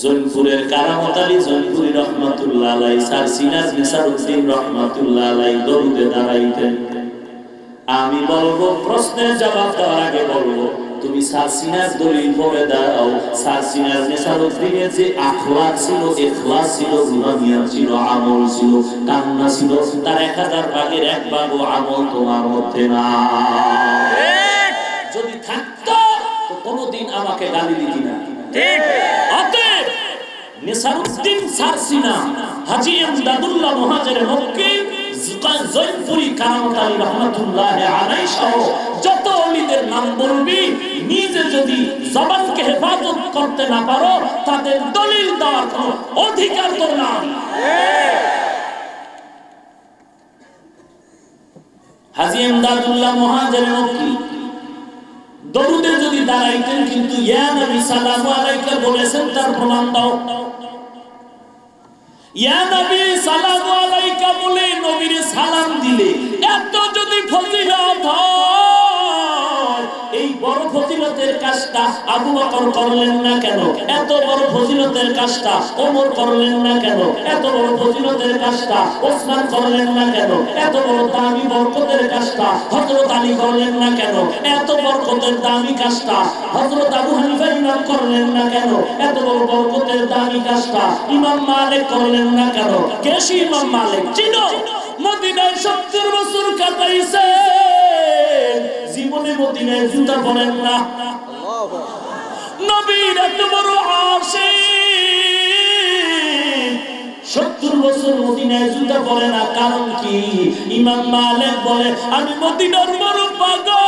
জৈনপুরের কারামত আলী জৈনপুরী রহমাতুল্লাহ আলাইহি, সারসিনার নিসারউদ্দিন রহমাতুল্লাহ আলাইহি দরুদে দাঁড়াইতেন। আমি বলবো, প্রশ্নের জবাব দেওয়ার আগে বলবো, তুমি সারসিনার দলিল পড়ে দাও। সারসিনার নিসারউদ্দিনের যে আখলাক ছিল, ইখলাস ছিল, রুহানিয়াত ছিল, আমল ছিল, কান্না ছিল, তার 1000 ভাগের 1 ভাগও আমল তোমার মধ্যে না। যদি থাকতো তো কোনোদিন আমাকে গালি দিতি না, ঠিক? অতএব নিসারউদ্দিন সারসিনা, হাজী ইমদাদুল্লাহ মুহাজির মক্কি, জৈনপুরী কারামত আলী রহমাতুল্লাহ আলাইহি সহ যত ওলিদের নাম বলবি, নিজে যদি জবানকে হেফাজত করতে না পারো, তাদের দলিল দেওয়ার কোনো অধিকার তোর নাই। হাজী ইমদাদুল্লাহ মুহাজির মক্কি দরুদে যদি দাঁড়াইতেন কিন্তু ইয়া নবী সাল্লাল্লাহু আলাইহি বলেছেন তার প্রমাণ দাও। ইয়া নবী সাল্লাল্লাহু আলাইহি বলে নবীর সালাম দিলে এত যদি ফজিলত হয়, এই বড় ফজিলতের কাজটা আবু বকর করলেন না কেন? এত বড় ফজিলতের কাজটা ওমর করলেন না কেন? এত বড় ফজিলতের কাজটা ওসমান করলেন না কেন? এত বড় দামি বরকতের কাজটা হযরত আলী করলেন না কেন? এত বরকতের দামি কাজটা হযরত আবু হানিফা ইমাম করলেন না কেন? এত বড় বরকতের দামি কাজটা ইমাম মালিক করলেন না কেন? কে সেই ইমাম মালিক? চিনো? মদিনায় 70 বছর কাটাইছে, জীবনে মদিনায় জুতা পরেন না। নবীর এত বড় আশিক, 70 বছর মদিনায় জুতা পরে না, কারণ কি? ইমাম মালিক বলে আমি মদিনার বড় পাগল,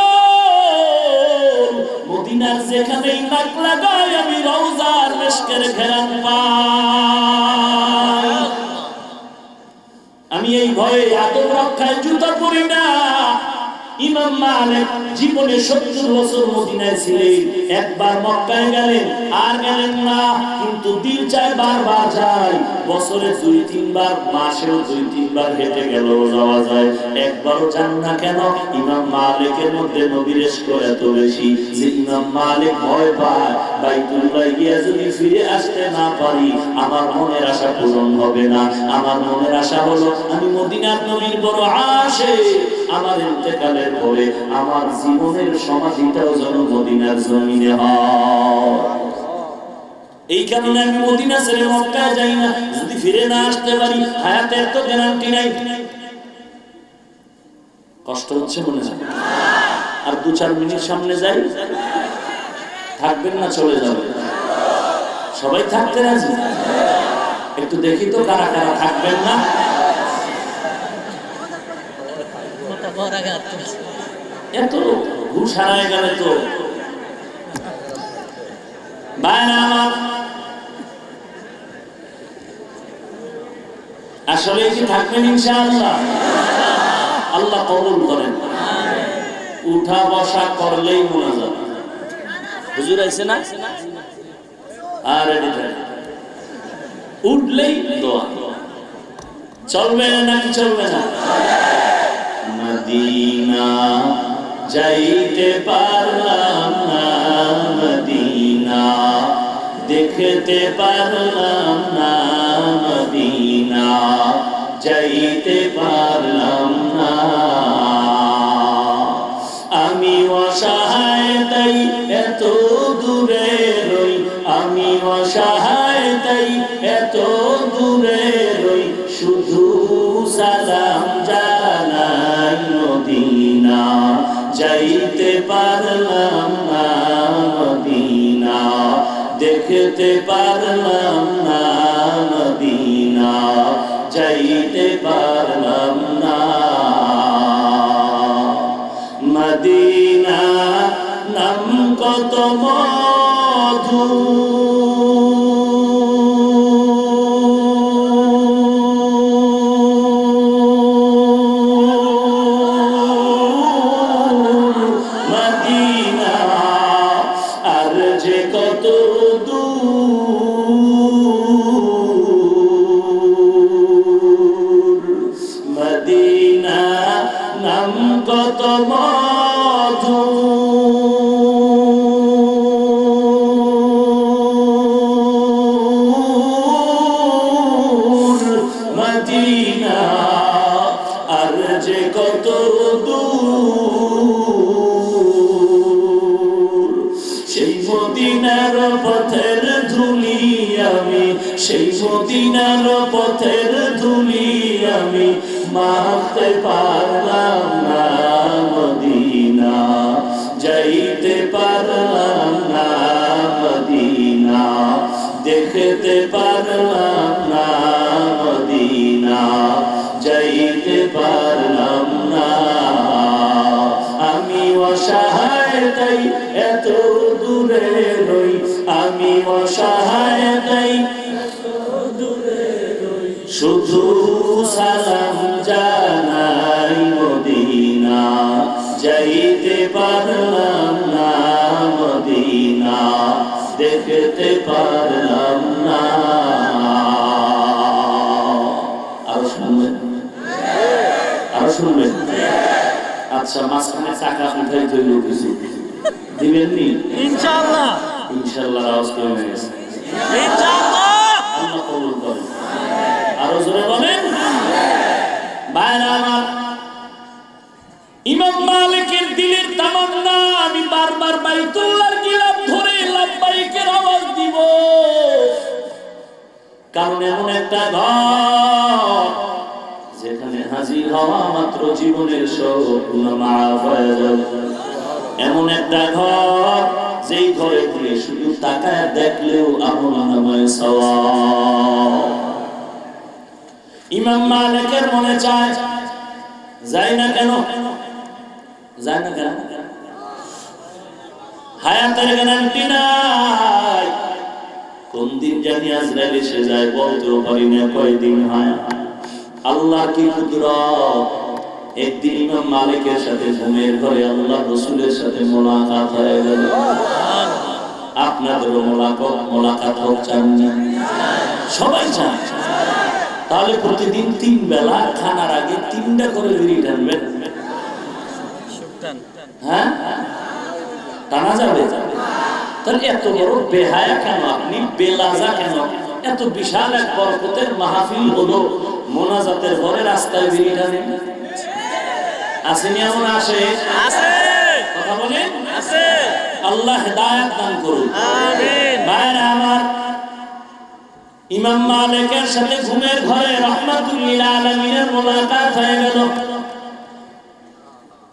মদিনার যেখানেই নাক লাগাই আমি রওজার মিশকের ঘেরান পাই। আমি এই ভয়ে আদব রক্ষায় জুতা পরি না। ইমাম মালিক জীবনে 70 বছর মদিনায় ছিলেন, একবার মক্কায় গেলেন আর গেলেন না, কিন্তু দিল চায় বারবার যায়। বছরে 2-3 বার, মাসেও 2-3 বার হেঁটে গেল যাওয়া যায়, একবারও যান না কেন? ইমাম মালিকের মধ্যে নবীর ইশক এত বেশি যে ইমাম মালিক ভয় পায় বাইতুল্লাহ গিয়ে যদি ফিরে আসতে না পারি আমার মনের আশা পূরণ হবে না। আমার মনের আশা হলো আমি মদিনার নবীর বড় আশিক, আমার ইন্তেকালের পরে আমার জীবনের সমাধিটাও যেন মদিনার জমিনে হয়। এই কারণে আমি মদিনা ছেড়ে মক্কায় যাই না। যদি ফিরে না আসতে পারি হায়াতের তো গ্যারান্টি নাই। কষ্ট হচ্ছে মনে হয়? আর 2-4 মিনিট সামনে যাই, থাকবেন না চলে যাবে? সবাই থাকতে রাজি? একটু দেখি তো কারা কারা থাকবেন না। এত ঘুষ হারায় গেলে তো বাইরে আমার আসলে কি থাকবেন ইনশাআল্লাহ? আল্লাহ কবুল করেন। উঠা বসা করলেই মুনাজাত। হুজুর আইছে না? আর উঠলেই দোয়া। চলবে নাকি চলবে না? মদিনা যাইতে পারলাম না, মদিনা দেখতে পারলাম না, মদিনা যাইতে পারলাম না। আমি অসহায় তাই এত দূরে রই, আমি অসহায় তাই এত দূরে রই, শুধু সালাম জানাই মদিনা যাইতে পারলাম না, মদিনা দেখতে পারলাম না, মদিনা যাইতে পারলাম না। মদিনা নাম কত মধু, মদিনা আর যে কত দূর, মদিনা নাম কত মধু, মদিনা আর যে কত দূর। সেই মদিনার পথের ধুলি আমি, সেই মদিনার পথের ধুলি আমি মাখতে পারলাম না, মদিনা যাইতে পারলাম না, মদিনা দেখতে পারলাম না, মদিনা যাইতে পারলাম না। আমি অসহায় তাই এত দূরে রই, আমি অসহায় তাই শুধু সালাম জানাই মদিনা মদিনা, যাইতে পারলাম না মদিনা, দেখতে পারলাম না। আরো শুনবেন? আরো শুনবেন? আচ্ছা, মাঝখানে টাকা উঠাই তৈল কিছু দিবেননি? ইনশাআল্লাহ। ইনশাআল্লাহ আওয়াজ কমে গেছে। ইনশাআল্লাহ। আল্লাহ কবুল করেন। আরো জোরে বলেন। ভাইরা আমার, ইমাম মালিকের দিলের তামান্না, আমি বারবার বাইতুল্লাহর গিলাফ ধরে লাব্বাইকের আওয়াজ দিব, কারণ এমন একটা ঘর যেখানে হাজির হওয়া মাত্র জীবনের সব গুনাহ মাফ হয়ে যাবে। এমন একটা ঘর যেই ঘরে গিয়ে শুধু তাকায় দেখলেও আমলনামায় সওয়াব। ইমাম মালিকের মনে চায়, যায় না কেন? যায় না কেন? হায়াতের গ্যারান্টি নাই। কোন দিন জানি আজরাইল এসে যায় বলতেও পারি না কয়দিন হয়। আল্লাহ কি কুদরত! একদিন ইমাম মালিকের সাথে ঘুমের ঘরে আল্লাহ রসুলের সাথে মোলাকাত হয়ে গেল। আপনাদেরও মোলাকাত হোক, চান না? সবাই চান। তাহলে প্রতিদিন 3 বেলা খানার আগে 3টা করে বিড়ি টানবেন। হ্যাঁ, টানা যাবে? তাহলে এত বড় বেহায়া কেন আপনি, বেলাজা কেন? এত বিশাল এক বরকতের মাহফিল হলো, মোনাজাতের ঘরে রাস্তায় বিড়ি টানেন। আসেনি? এমন আসে? কথা বলেন। আল্লাহ হেদায়েত দান করুন। আমিন। ভাইরা আমার, ইমাম মালিকের সাথে ঘুমের ঘরে রাহমাতুল লিল আলামিনের মুলাকাত হয়ে গেল।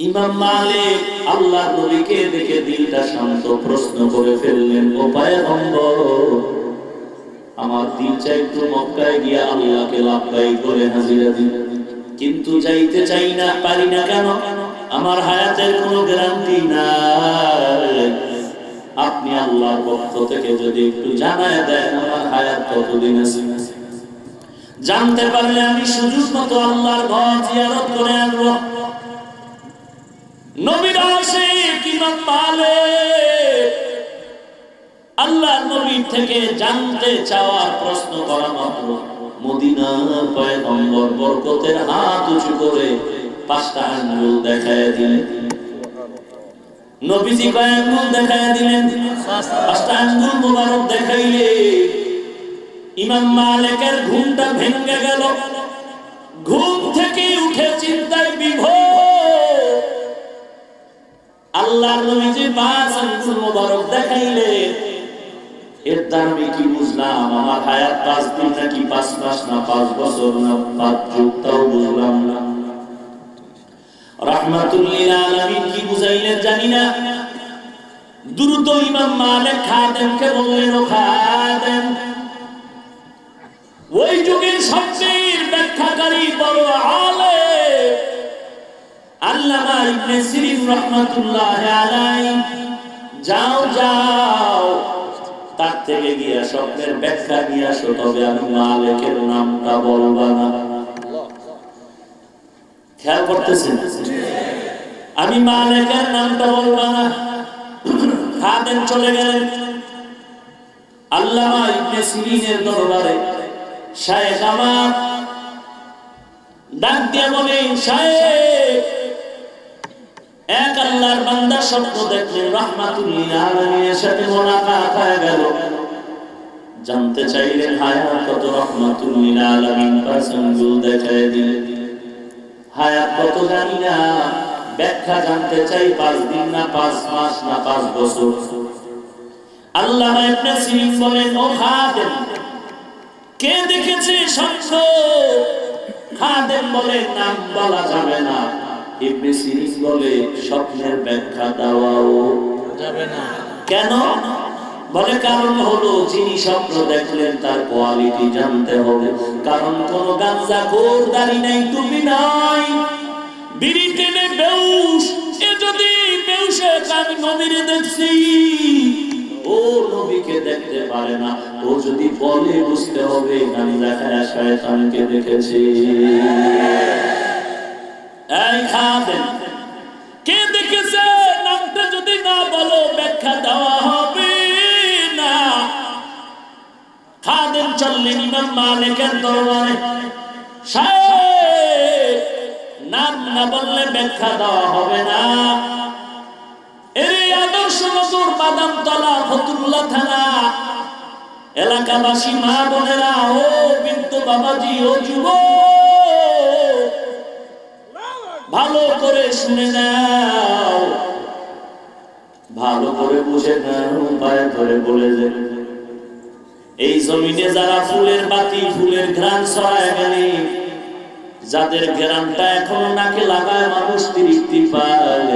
ইমাম মালিক আল্লাহর নবীকে দেখে দিলটা শান্ত, প্রশ্ন করে ফেললেন, ও পয়গম্বর, আমার দিল চাই একটু মক্কায় গিয়ে আল্লাহকে লাব্বাইক করে হাজিরা দিন, কিন্তু যাইতে চাই না, পারি না কেন? আমার হায়াতের কোনো গ্যারান্টি নাই। আপনি আল্লাহর পক্ষ থেকে যদি একটু জানায় দেন আমার হায়াত কতদিন আছে, জানতে পারলে আমি সুযোগ মতো আল্লাহর ঘর জিয়ারত করে আনবো। নবীর আশিক ইমাম মালিক আল্লাহর নবীর থেকে জানতে চাওয়ার, প্রশ্ন করা মাত্র মদিনার পয়গম্বর বরকতের হাত উঁচু করে 5টা আঙ্গুল দেখায় দিলেন। নবীজি কয় আঙ্গুল দেখায় দিলেন? 5টা আঙ্গুল মোবারক দেখাইলে ইমাম মালিকের ঘুমটা ভেঙে গেল। ঘুম থেকে উঠে চিন্তায় বিভোর। আল্লাহর নবীজি 5 আঙ্গুল মোবারক দেখাইলে এর দ্বারা আমি কি বুঝলাম? আমার হায়াত 5 দিন নাকি 5 মাস না 5 বছর না 5 যুগ, তাও বুঝলাম না। রাহমাতুল লিল আলামিন কি বুঝাইলেন জানি না। দ্রুত ইমাম মালিক খাদেমকে বললেন, ও খাদেম, ওই যুগের সবচেয়ে ব্যাখ্যাকারী বড় আলেম আল্লামা ইবনে সিরিন রাহমাতুল্লাহি আলাইহি, যাও যাও তার থেকে গিয়া স্বপ্নের ব্যাখ্যা নিয়ে আসো, তবে আমি মালিকের নামটা বলবো না। খেয়াল করতেছেন? আমি মালিকের নামটা বলবো না। খাদেম চলে গেলেন আল্লামা ইবনে সিরিনের দরবারে। শায়েখ আমার ডাক দিয়ে বলেন, শায়েখ, এক আল্লাহর বান্দা স্বপ্ন দেখলেন রাহমাতুল লিল আলামিনের সাথে মোলাকাত হয়ে গেল। জানতে চাইলেন হায়াত কত? রাহমাতুল লিল আলামিন 5 আঙ্গুল দেখায় দিলেন। হায়াত কত জানি না, ব্যাখ্যা জানতে চাই 5 দিন না 5 মাস না 5 বছর। আল্লামা ইবনে সিরিন বলেন, ও খাদেম, কে দেখেছে স্বপ্ন? খাদেম বলে, নাম বলা যাবে না। ইবনে সিরিন বলে, স্বপ্নের ব্যাখ্যা দেওয়াও যাবে না। কেন? বলে, কারণ হলো যিনি স্বপ্ন দেখলেন তার কোয়ালিটি জানতে হবে। কারণ কোন গাঁজাখোর, দাড়ি নাই, টুপি নাই, বিড়ি টেনে বেউস, এ যদি বেউসে আমি নবীরে দেখছি, ও নবীকে দেখতে পারে না। ও যদি বলে, বুঝতে হবে গাঁজা খায়া শয়তানকে দেখেছে। এই খাদেম, চললেন ইমাম মালিকের দরবারে। সাহেব, নাম না বললে ব্যাখ্যা দেওয়া হবে না। এই আদর্শ নগর বাদামতলা ফতুল্লাহ থানা এলাকাবাসী মা বোনেরা, ও বৃদ্ধ বাবাজি, ও যুবক, ভালো করে শুনে নাও, ভালো করে বুঝে নাও, পায়ে ধরে বলে যে এই জমিনে যারা ফুলের বাতি, ফুলের ঘ্রাণ ছড়ায় গেলে, যাদের ঘ্রাণটা এখনো নাকে লাগায় মানুষ তৃপ্তি পায়,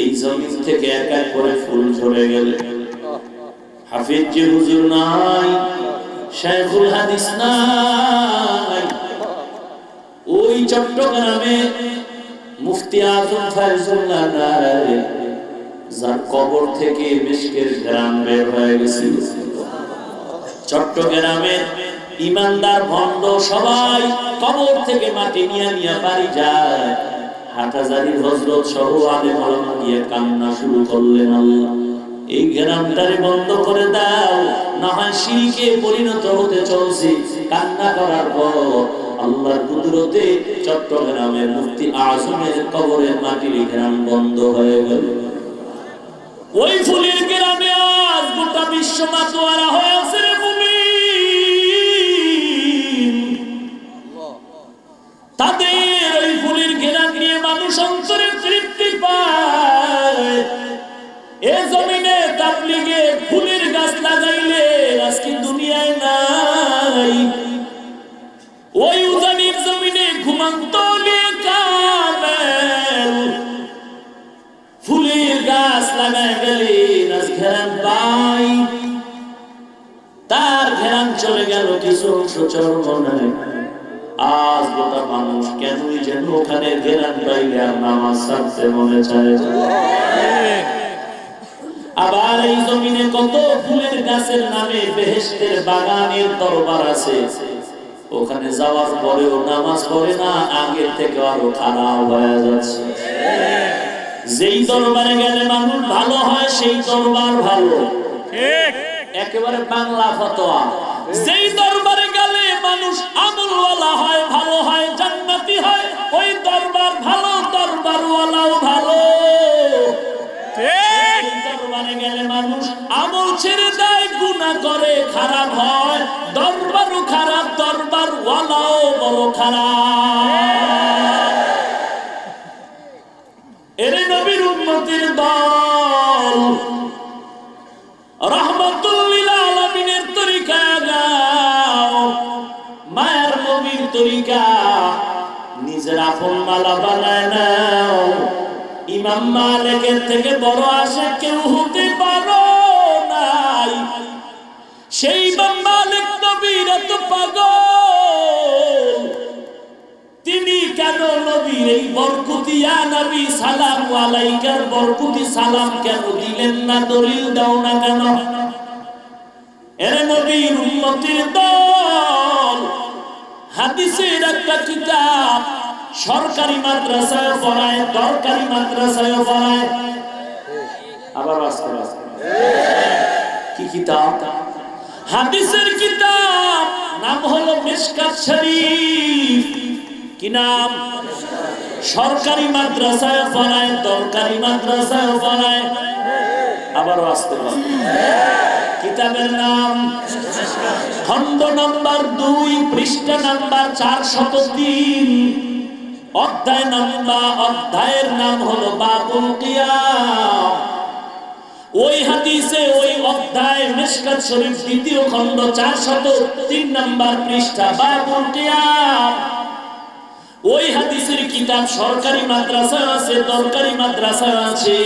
এই জমিন থেকে এক এক করে ফুল ঝরে গেলে, হাফিজ জি হুজুর নাই, শাইখুল হাদিস নাই, ওই চট্টগ্রামে মুফতি আজম ফয়জুল্লাহ নাই, যার কবর থেকে মিশকের ঘ্রাণ বের হয়ে গেছিল। চট্টগ্রামের ইমানদার ভণ্ড সবাই কবর থেকে মাটি নিয়ে নিয়ে বাড়ি যায়। হাটাজারি হযরত সহ আলেম ওলামা গিয়ে কান্না শুরু করলেন, আল্লাহ এই ঘ্রাণটারে বন্ধ করে দাও, না হয় শিরকে পরিণত হতে চলছে। কান্না করার পর আল্লাহর কুদরতে চট্টগ্রামের মুফতি আজমের কবরের মাটির ঘ্রাণ বন্ধ হয়ে গেল। ওই ফুলের ঘ্রাণে আজ গোটা বিশ্ব মাতোয়ারা হয়ে আছে রে মুমিন। তাদের ওই ফুলের ঘ্রাণ নিয়ে মানুষ অন্তরে তৃপ্তি পায়। এ জমিনে তাবলীগে ফুলের গাছ লাগাইলে আজকে দুনিয়ায় নাই। ওই উজানির জমিনে ঘুমন্ত কামেল ফুলের গাছ লাগায় গেলে আজ ঘেরান পাই, তার ঘেরান চলে গেল কিছু অংশ চরমনায়। আজ গোটা মানুষ কেনই যেন ওখানে ঘেরান পাইলে আর নামাজ ছাড়তে মনে চায়। আবার এই জমিনে কত ফুলের গাছের নামে বেহেশতের বাগানের দরবার আছে, ওখানে যাওয়ার পরেও নামাজ পড়ে না, আগের থেকে আরো খারাপ হয়ে যাচ্ছে। যেই দরবারে গেলে মানুষ ভালো হয় সেই দরবার ভালো, একেবারে বাংলা ফতোয়া। যেই দরবারে গেলে মানুষ আমলওয়ালা হয়, ভালো হয়, জান্নাতি হয়, ওই দরবার ভালো, দরবারওয়ালাও ভালো। দরবারে গেলে মানুষ আমল ছেড়ে দেয়, গুনাহ করে, খারাপ হয়, দরবারও খারাপ, দরবারওয়ালাও বড় খারাপ। এরে নবীর উম্মতের দল, রাহমাতুল লিল আলামিনের তরিকা গাও, মায়ের নবীর তরিকা নিজের আপন মালা বানায় নাও। ইমাম মালিকের থেকে বড় আশিক কেউ হতে পারো নাই। সেই ইমাম মালিক নবীর এত পাগল, তিনি কেন নবীর এই বরকতি ইয়া নবী সালাম আলাইকার বরকতি সালাম কেন দিলেন না? দলিল দাও না কেন? এর নবীর উম্মতের দল, হাদিসের একটা কিতাব সরকারি মাদ্রাসায় পড়ায়, দরকারি মাদ্রাসায় পড়ায়। আবার আসতে আসতে কি কিতাব? হাদিসের কিতাব, নাম হলো মিশকাত শরীফ। কি নাম? সরকারি মাদ্রাসায় পড়ায়, দরকারি মাদ্রাসায় পড়ায়। আবার আসতে আসতে কিতাবের নাম খণ্ড নাম্বার 2, পৃষ্ঠা নাম্বার 403, অধ্যায়ের নাম হলো বাবুল কিয়াম। ওই হাদিসে ওই অধ্যায় মিশকাত শরীফ দ্বিতীয় খণ্ড 403 নাম্বার পৃষ্ঠা, বাবুল কিয়াম। ওই হাদিসের কিতাব সরকারি মাদ্রাসা আছে, দরকারি মাদ্রাসা আছে।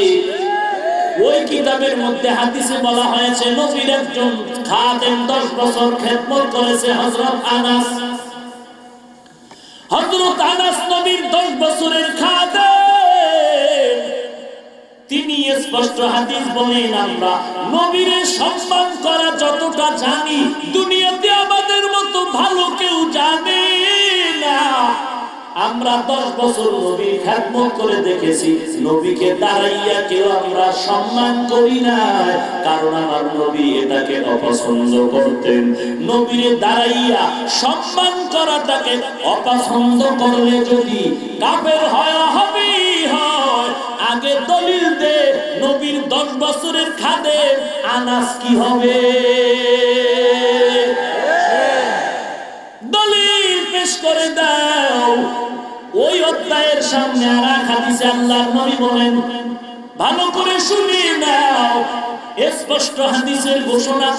ওই কিতাবের মধ্যে হাদিসে বলা হয়েছে নবীর একজন খাদেম 10 বছর খেদমত করেছে, হযরত আনাস। হযরত আনাস নবীর 10 বছরের খাদেম। তিনি স্পষ্ট হাদিস বলেন, আমরা নবীর সম্মান করা যতটা জানি, দুনিয়াতে আমাদের মতো ভালো কেউ জানে না। আমরা 10 বছর নবীর খেদমত করে দেখেছি, নবীকে দাঁড়াইয়া কেউ আমরা সম্মান করি না, কারণ আমার নবী এটাকে অপছন্দ করতেন। নবীরে দাঁড়াইয়া সম্মান করাটাকে অপছন্দ করলে যদি কাফের হয় আগে দলিল দে, নবীর 10 বছরের খাদেম আনাস কি হবে? দলিল পেশ করে দাও। ওই অধ্যায়ের সামনে আর এক হাদিসে আল্লাহর নবী বলেন, ভালো করে শুনিয়ে নাও, স্পষ্ট হাদিসের ঘোষণা।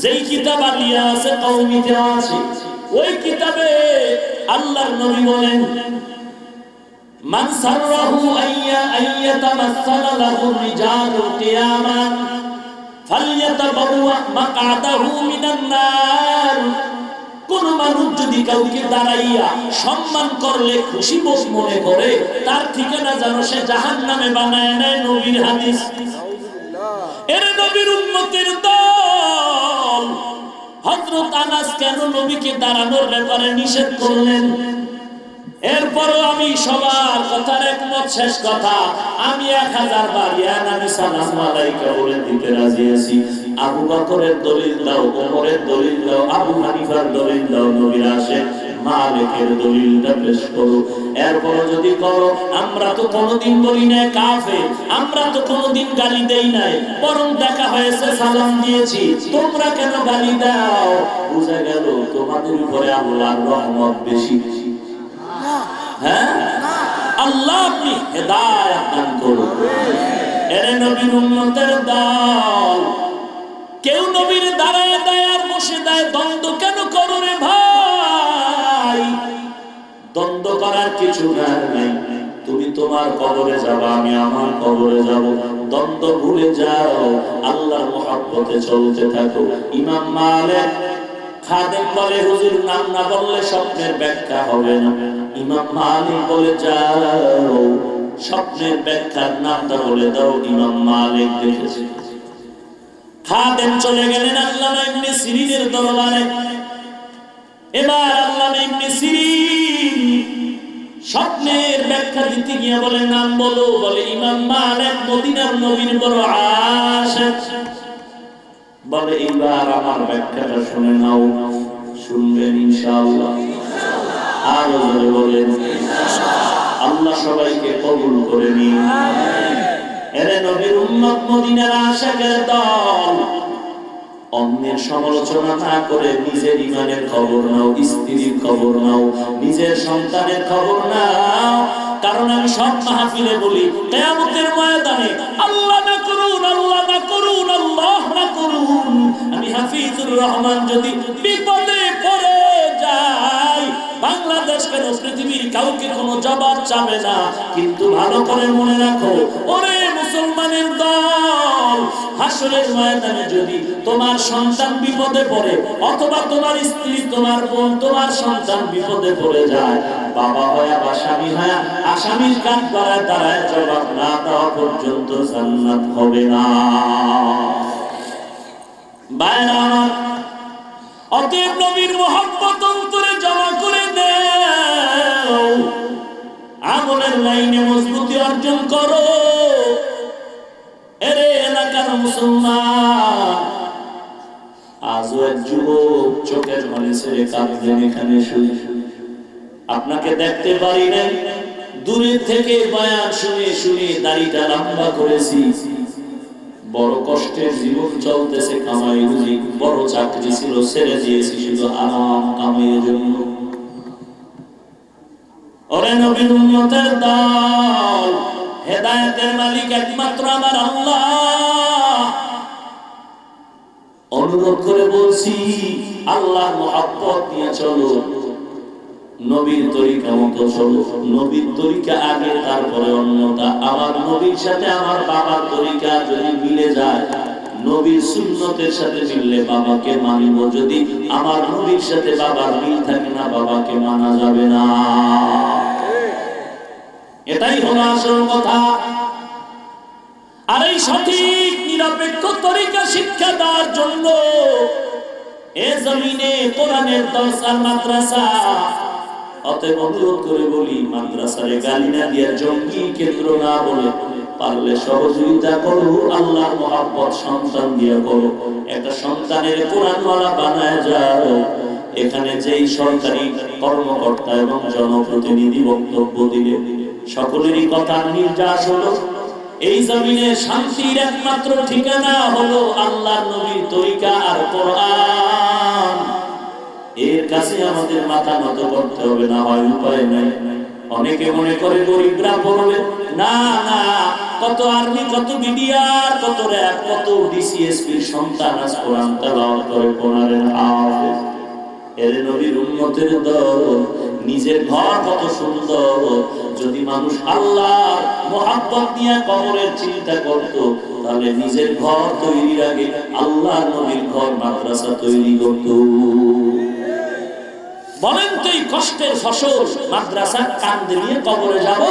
যেই কিতাব আলিয়া আছে কওমিতে আছে, ওই কিতাবে আল্লাহর নবী বলেন, মান সাররাহু আইয়াতামাসসালা লাহু রিজালুল কিয়ামাহ ফালইয়াতাবাওয়া মাকআদাহু মিনান নার। কোন মানুষ যদি কাউকে দাঁড়াইয়া সম্মান করলে খুশি বোধ মনে করে, তার ঠিকানা যেন সে জাহান্নামে বানায় নেয়। নবীর হাদিস। এর নবীর উম্মতের দল হযরত আনাস কেন নবীকে দাঁড়ানোর ব্যাপারে নিষেধ করলেন? এরপরও আমি সবার কথার একমত। শেষ কথা, আমি 1000 বার ইয়া নবী সাল্লাল্লাহু আলাইহি বলে দিতে রাজি আছি। আবু বকরের দলিল দাও, ওমরের দলিল দাও, আবু হানিফার দলিল দাও, নবীর আশেক মালিকের দলিলটা পেশ করো। এরপর যদি করো, আমরা তো কোনোদিন বলি না কাফের, আমরা তো কোনোদিন গালি দেই নাই, বরং দেখা হয়েছে সালাম দিয়েছি, তোমরা কেন গালি দাও? বুঝা গেল তোমাদের উপরে আল্লাহর রহমত বেশি। হ্যাঁ, আল্লাহ আপনি হেদায়েত দান করুন। এর নবীর উম্মতের দল কেউ নবীর দাঁড়ায় দেয় আর বসে দেয়, দ্বন্দ্ব কেন করো রে ভাই? দ্বন্দ্ব করার কিছু নাই। তুমি তোমার কবরে যাবা, আমি আমার কবরে যাব, দ্বন্দ্ব ভুলে যাও, আল্লাহর মহব্বতে চলতে থাকো। ইমাম মালিক খাদেম বলে, হুজুর নাম না বললে স্বপ্নের ব্যাখ্যা হবে না। ইমাম মালিক বলে, যাও স্বপ্নের ব্যাখ্যার নামটা বলে দাও। ইমাম মালিক দেখেছে। খাদেম চলে গেলেন আল্লামা ইবনে সিরিনের দরবারে। এবার আল্লামা ইবনে সিরিন স্বপ্নের ব্যাখ্যা দিতে গিয়ে বলে, নাম বলো। বলে, ইমাম মালিক মদিনার নবীর বড় আশিক। বলে, এবার আমার ব্যাখ্যাটা শুনে নাও। শুনবেন ইনশাআল্লাহ? আরো জোরে বলেন আল্লাহ সবাইকে কবুল করে নিন। এরে নবীর উম্মত, মদিনার আশিকের দল, অন্যের সমালোচনা না করে নিজের ঈমানের খবর নাও, স্ত্রীর খবর নাও, নিজের সন্তানের খবর নাও। কারণ আমি সব মাহফিলে বলি, কিয়ামতের ময়দানে আল্লাহ না করুন, আল্লাহ না করুন, আল্লাহ না করুন, আমি হাফিজুর রহমান যদি বিপদে পড়ে যাই, বাংলাদেশ কেন পৃথিবীর কাউকে কোনো জবাব চাবে না। কিন্তু ভালো করে মনে রাখো, ওরে মুসলমানের দল, হাসরের ময়দানে যদি তোমার সন্তান বিপদে পড়ে, অথবা তোমার স্ত্রী, তোমার বোন, তোমার সন্তান বিপদে পড়ে যায়, বাবা হয় বা স্বামী হয়, আসামির কাঠ গড়ায় দাঁড়ায় জবাব না দেওয়া পর্যন্ত জান্নাত হবে না। বাইরা আমার, অতএব নবীর মহব্বত অন্তরে জমা করে দাও, আমলের লাইনে মজবুতি অর্জন করো। এরে এলাকার মুসলমান, আজও এক যুবক চোখের পানি ছেড়ে কাঁদলেন এখানে শুয়ে। আপনাকে দেখতে পারি নাই, দূরের থেকে বয়ান শুনে শুনে দাড়িটা লম্বা করেছি। বড় কষ্টের জীবন চলতেছে, কামাই রুজি, বড় চাকরি ছিল, ছেড়ে দিয়েছি শুধু আরাম কামাইয়ের জন্য। ওরে নবীর উম্মতের দল, হেদায়েতের মালিক একমাত্র আমার আল্লাহ। অনুরোধ করে বলছি, আল্লাহর মহব্বত নিয়ে চলো, নবীর তরিকা মতো চলো। নবীর তরিকা আগে, তারপরে অন্যটা। আমার নবীর সাথে আমার বাবার তরিকা যদি মিলে যায়, নবীর সুন্নতের সাথে মিললে বাবাকে মানিব। যদি আমার নবীর সাথে বাবার মিল থাকে না, বাবাকে মানা যাবে না। এটাই হলো আসল কথা। আর এই সঠিক নিরপেক্ষ তরিকা শিক্ষা দেওয়ার জন্য এ জমিনে কোরআনের দরস আর মাদ্রাসা অতএব অনুরোধ করে বলি, মাদ্রাসারে গালি না দিয়া জঙ্গি কেন্দ্র না বলে পারলে সহযোগিতা করো, আল্লাহর মহব্বত সন্তান দিয়া করো, একটা সন্তানের কোরআনওয়ালা বানায় যাও। এখানে যেই সরকারি কর্মকর্তা এবং জনপ্রতিনিধি বক্তব্য দিলে সকলেরই কথা নির্যাস হলো। এই জমিনে শান্তির একমাত্র ঠিকানা হলো আল্লাহর নবীর তরিকা আর কোরআন। এর কাছে আমাদের মাথা নত করতে হবে, না হয় উপায় নাই। অনেকে মনে করে গরিবরা পড়বে, না না, কত আর্মি, কত বিডিআর, কত র‍্যাব, কত ডিসিএসপির সন্তান আজ কোরআন তেলাওয়াত করে কোরআনের হাফেজ। এর নবীর উম্মতের দল, নিজের ঘর কত সুন্দর। যদি মানুষ আল্লাহর মুহাব্বত নিয়ে কবরের চিন্তা করত, তাহলে নিজের ঘর তৈরির আগে আল্লাহর নবীর ঘর মাদ্রাসা তৈরি করত। বলেন তো এই কষ্টের ফসল মাদ্রাসা কান্দে নিয়ে কবরে যাব?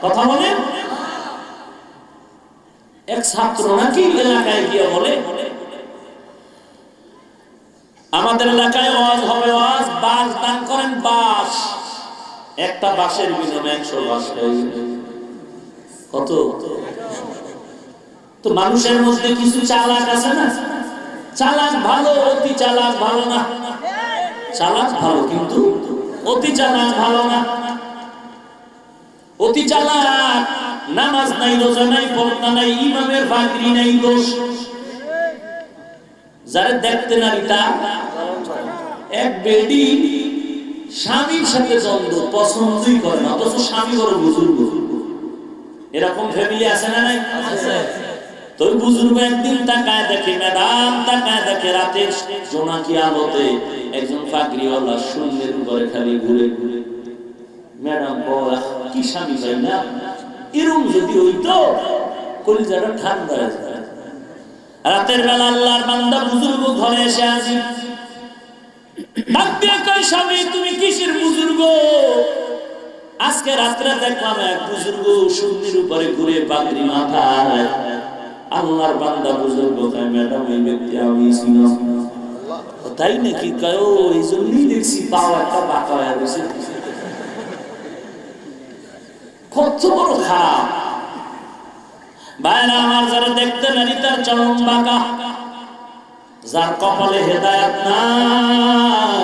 কথা বলেন। এক ছাত্র নাকি এলাকায় গিয়ে বলে, আমাদের এলাকায় ওয়াজ হবে, ওয়াজ বাঁশ দান করেন, বাঁশ। একটা বাঁশের বিনিময়ে 100 বাঁশ। কত? তো মানুষের মধ্যে কিছু চালাক আছে না? চালাক ভালো, অতি চালাক ভালো না। চালাক ভালো, কিন্তু অতি চালাক ভালো না। অতি চালাক, নামাজ নাই, রোজা নাই, পর্দা নাই, ইমামের পাগড়ি নাই, দোষ। যারা দেখতে নারীটা এক বেডি স্বামীর সাথে দ্বন্দ্ব, পছন্দই করে না, অথচ স্বামী বড় বুজুর্গ। এরকম ফ্যামিলি আছে না নাই? তো বুজুর্গ একদিন তাকায় দেখে, ম্যাডাম তাকায় দেখে, রাতের জোনাকি আলোতে একজন পাগড়িওয়ালা শূন্যের উপরে খালি ঘুরে ঘুরে। ম্যাডাম কি স্বামী চাই না, এরকম যদি হইতো কলিজাটা ঠান্ডা হয়ে যায়। রাতের বেলা আল্লাহর বান্দা বুজুর্গ ঘরে এসে হাজির। স্বামী তুমি কিসের বুজুর্গ? আজকে রাত্রে দেখলাম এক বুজুর্গ শূন্যের উপরে ঘুরে পাগড়ি মাথায়। আল্লাহর বান্দা বুজুর্গ কয়, ম্যাডাম এই ব্যক্তি আমি ছিলাম। তাই নাকি? কয় ও এই জন্যই দেখছি পাও একটা বাঁকা হয়ে গেছে। কত বড় খারাপ ভাইরা আমার। যারা দেখতে নারী তার চরম বাঁকা, যার কপালে হেদায়েত নাই।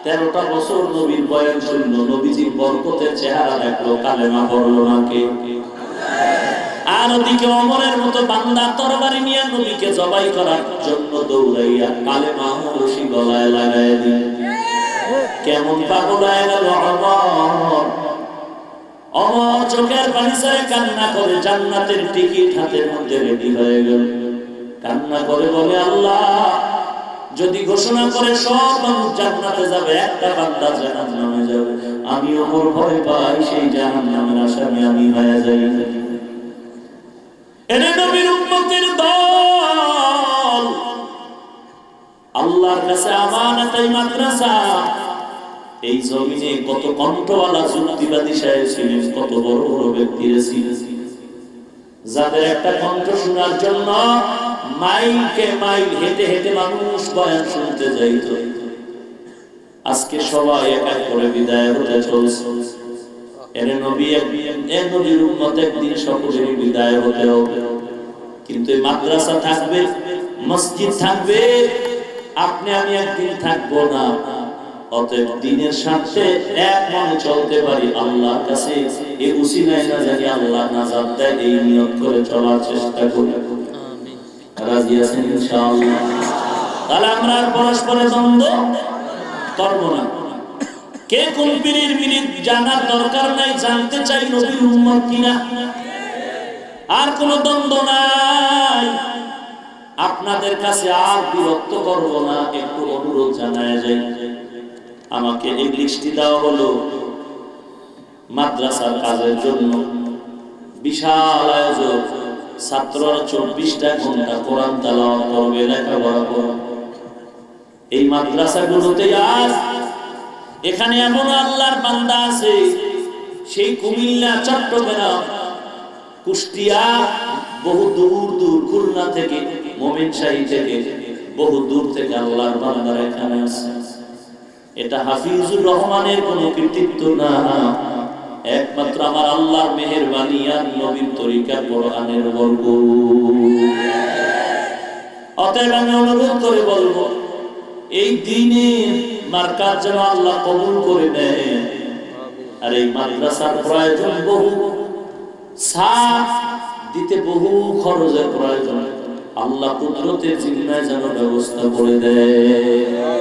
13টা বছর নবীর বয়স শুনল, নবীজির বরকতের চেহারা দেখলো, কালেমা পড়লো না কে? আর ওদিকে ওমরের মতো বান্দা তরবারি নিয়ে নবীকে জবাই করার জন্য দৌড়াইয়া কালেমা রশি গলায় লাগায় দিল। কেমন পাগল হয়ে গেল ওমর। ওমর চোখের পানি ছেড়ে কান্না করে, জান্নাতের টিকিট হাতের মধ্যে রেডি হয়ে গেল। কান্না করে বলে, আল্লাহ যদি ঘোষণা করে সব মানুষ জান্নাতে যাবে, একটা বান্দা জাহান্নামে যাবে, আমি ওমর ভয় পাই সেই জাহান্নামের আসামি আমি হয়ে যাই। এনে নবীর উম্মতের দল, আল্লাহর কাছে আমানত এই মাদ্রাসা। এই জমিনে কত কণ্ঠওয়ালা যুক্তিবাদী সাহেব ছিলেন, কত বড় বড় ব্যক্তিরা ছিলেন, যাদের একটা কণ্ঠ শোনার জন্য মাইলকে মাইল হেঁটে হেঁটে মানুষ বয়ান শুনতে যাইত। আজকে সবাই এক এক করে বিদায় হতে চলছে। এর নবীর উম্মত একদিন সকলেরই বিদায় হতে হবে। কিন্তু এই মাদ্রাসা থাকবে, মসজিদ থাকবে, আপনি আমি একদিন থাকবো না। অতএব দিনের স্বার্থে এক মনে চলতে পারি, আল্লাহর কাছে এই উসিলায় না জানি আল্লাহ নাজাত দেয়, এই নিয়ত করে চলার চেষ্টা করি। রাজি আছেন ইনশাআল্লাহ? তাহলে আমরা আর পরস্পরে দ্বন্দ্ব করব না। কে কোন পীরের বিরিদ জানার দরকার নাই, জানতে চাই নবীর উম্মত কিনা। আর কোন দ্বন্দ্ব নাই। আপনাদের কাছে আর বিরক্ত করব না, একটু অনুরোধ জানায় যাই। আমাকে এই লিস্টটি দেওয়া হলো মাদ্রাসার কাজের জন্য, বিশাল আয়োজন। ছাত্ররা 24টা ঘন্টা কোরআন তেলাওয়াত করবে, লেখাপড়া করবে। এই মাদ্রাসাগুলোতে আজ এখানে এমন আল্লাহর বান্দা আছে, সেই কুমিল্লা, চট্টগ্রাম, কুষ্টিয়া, বহু দূর দূর, খুলনা থেকে, ময়মনসিংহ থেকে, বহু দূর থেকে আল্লাহর বান্দারা এখানে আছে। এটা হাফিজুর রহমানের কোনো কৃতিত্ব না, একমাত্র আমার আল্লাহর মেহেরবানি আর নবীর তরিকার কোরআনের বরকত। অতএব আমি অনুরোধ করে বলবো, এই দিনের মার্কাজ যেন আল্লাহ কবুল করে নেয়। আর এই মাদ্রাসার প্রয়োজন বহু, সাথ দিতে বহু খরচের প্রয়োজন, আল্লাহ কুদরতের জিম্মায় যেন ব্যবস্থা করে দেয়।